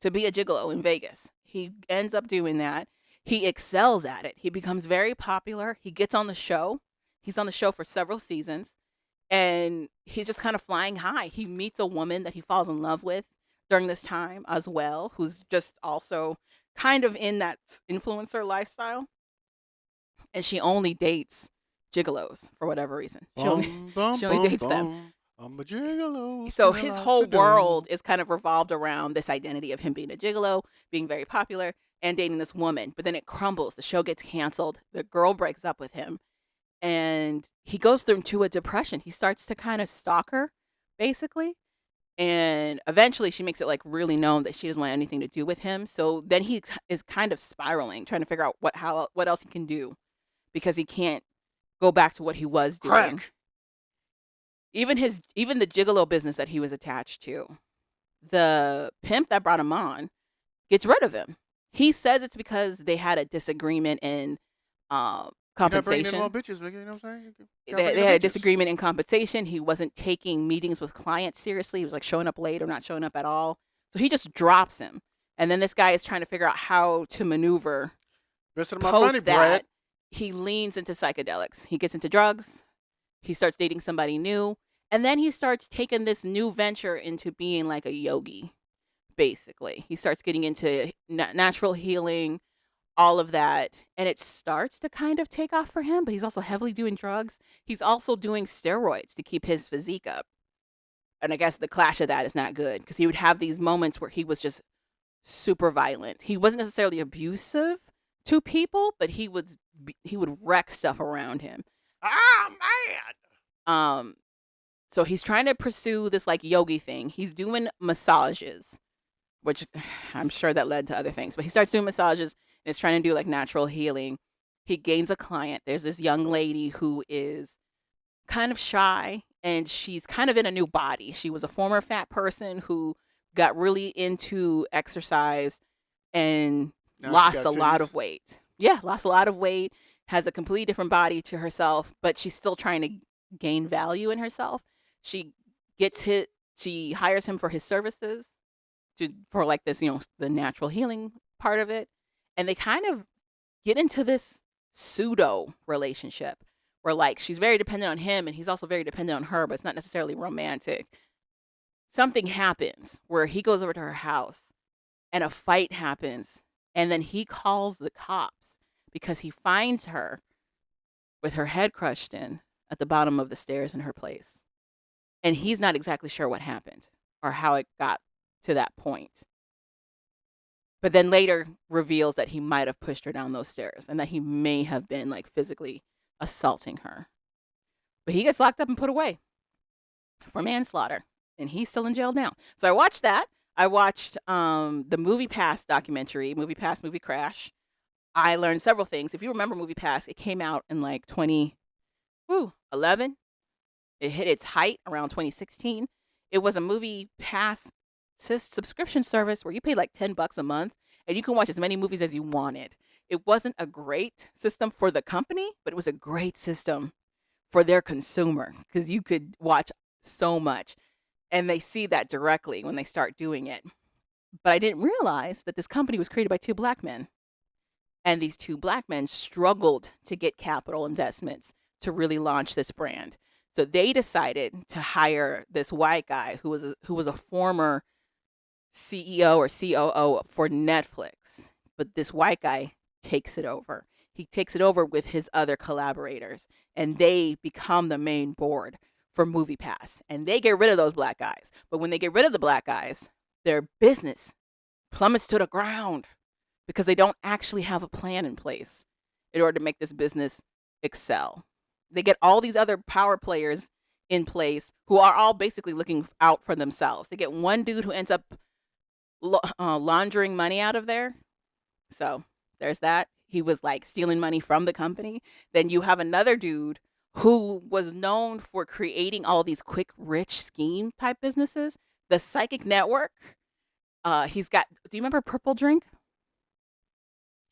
to be a gigolo in Vegas. He ends up doing that. He excels at it. He becomes very popular. He gets on the show. He's on the show for several seasons. And he's just kind of flying high. He meets a woman that he falls in love with during this time as well, who's just also kind of in that influencer lifestyle. And she only dates gigolos for whatever reason. She only dates them. I'm a gigolo, So spending his lots whole of dough. world is kind of revolved around this identity of him being a gigolo, being very popular, and dating this woman. But then it crumbles. The show gets canceled. The girl breaks up with him, and he goes through into a depression. He starts to kind of stalk her, basically. And eventually she makes it like really known that she doesn't want anything to do with him. So then he is kind of spiraling, trying to figure out what else he can do because he can't go back to what he was doing. Crack. Even the gigolo business that he was attached to, the pimp that brought him on gets rid of him. He says it's because they had a disagreement in You're not bringing in more compensation. bitches, nigga. You know what I'm saying? You They, gotta bring they in had a bitches. disagreement in compensation. He wasn't taking meetings with clients seriously. He was like showing up late or not showing up at all. So he just drops him. And then this guy is trying to figure out how to maneuver. Rest of my money, Post Brad. that, he leans into psychedelics. He gets into drugs. He starts dating somebody new. And then he starts taking this new venture into being like a yogi, basically. He starts getting into natural healing, all of that. And it starts to kind of take off for him, but he's also heavily doing drugs. He's also doing steroids to keep his physique up. And I guess the clash of that is not good because he would have these moments where he was just super violent. He wasn't necessarily abusive to people, but he would wreck stuff around him. Ah, man. So he's trying to pursue this like yogi thing. He's doing massages, which I'm sure that led to other things. But he starts doing massages and is trying to do like natural healing. He gains a client. There's this young lady who is kind of shy and she's kind of in a new body. She was a former fat person who got really into exercise and Now she lost got a lot titties. of weight. Yeah, lost a lot of weight, has a completely different body to herself, but she's still trying to gain value in herself. She she hires him for his services for like this, the natural healing part of it. And they kind of get into this pseudo relationship where like she's very dependent on him and he's also very dependent on her, but it's not necessarily romantic. Something happens where he goes over to her house and a fight happens and then he calls the cops because he finds her with her head crushed in at the bottom of the stairs in her place. And he's not exactly sure what happened or how it got to that point. But then later reveals that he might have pushed her down those stairs and that he may have been like physically assaulting her. But he gets locked up and put away for manslaughter. And he's still in jail now. So I watched that. I watched the Movie Pass documentary, Movie Pass, Movie Crash. I learned several things. If you remember Movie Pass, it came out in like 2011. It hit its height around 2016. It was a Movie Pass subscription service where you pay like $10 a month and you can watch as many movies as you wanted. It wasn't a great system for the company, but it was a great system for their consumer because you could watch so much. And they see that directly when they start doing it. But I didn't realize that this company was created by two black men. And these two black men struggled to get capital investments to really launch this brand. So they decided to hire this white guy who was a former CEO or COO for Netflix. But this white guy takes it over. He takes it over with his other collaborators, and they become the main board for Movie Pass. And they get rid of those black guys. But when they get rid of the black guys, their business plummets to the ground because they don't actually have a plan in place in order to make this business excel. They get all these other power players in place who are all basically looking out for themselves. They get one dude who ends up laundering money out of there. So there's that. He was like stealing money from the company. Then you have another dude who was known for creating all these quick, rich scheme type businesses. The Psychic Network. He's got. Do you remember Purple Drink?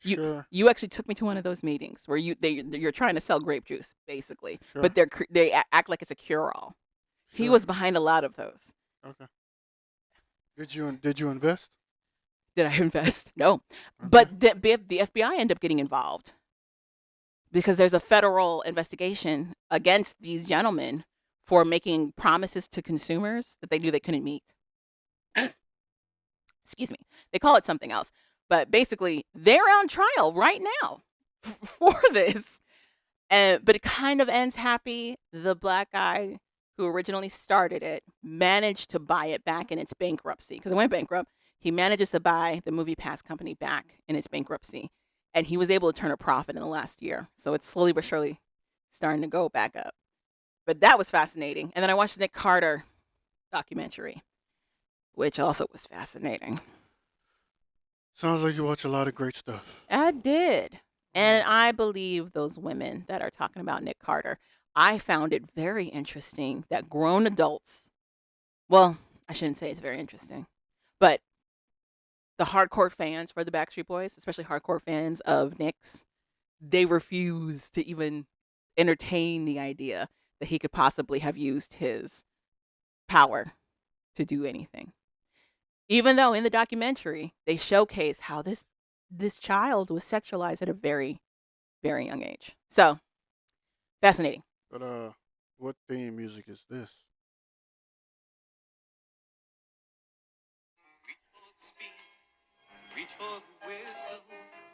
Sure. You actually took me to one of those meetings where you're trying to sell grape juice, basically, Sure. but they act like it's a cure all. He Sure. was behind a lot of those. Okay. Did you invest? Did I invest? No, Okay. but the FBI ended up getting involved because there's a federal investigation against these gentlemen for making promises to consumers that they knew they couldn't meet. Excuse me. They call it something else. But basically, they're on trial right now for this. But it kind of ends happy. The black guy who originally started it, managed to buy it back in its bankruptcy because it went bankrupt. He manages to buy the Movie Pass company back in its bankruptcy, and he was able to turn a profit in the last year. So it's slowly but surely starting to go back up. But that was fascinating. And then I watched the Nick Carter documentary, which also was fascinating. Sounds like you watch a lot of great stuff. I did. And I believe those women that are talking about Nick Carter. I found it very interesting that grown adults, well, I shouldn't say it's very interesting, but the hardcore fans for the Backstreet Boys, especially hardcore fans of Nick's, they refuse to even entertain the idea that he could possibly have used his power to do anything. Even though in the documentary, they showcase how this child was sexualized at a very, very young age. So, fascinating. But what theme music is this? Reach for the whistle,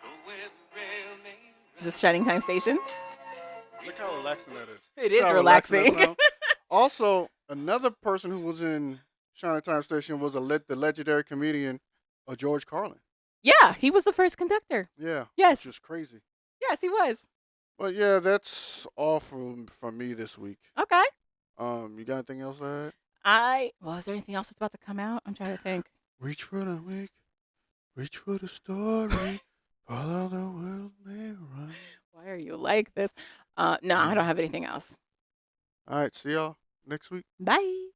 go where the rail may Is this Shining Time Station? Look how relaxing that is. It See is how relaxing. that sound? Also, another person who was in Shining Time Station was the legendary comedian George Carlin. Yeah, he was the first conductor. Yeah. Yes. Which is crazy. Yes, he was. But yeah, that's all from me this week. Okay. You got anything else to add? Is there anything else that's about to come out? I'm trying to think. Reach for the week, reach for the story, follow the world may run. Why are you like this? No, I don't have anything else. All right, see y'all next week. Bye.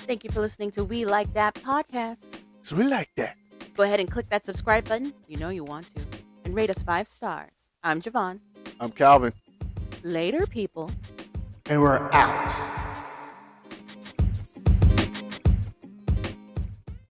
Thank you for listening to We Like That podcast. So we like that. Go ahead and click that subscribe button. You know you want to. And rate us 5 stars. I'm Javon. I'm Calvin. Later, people. And we're out.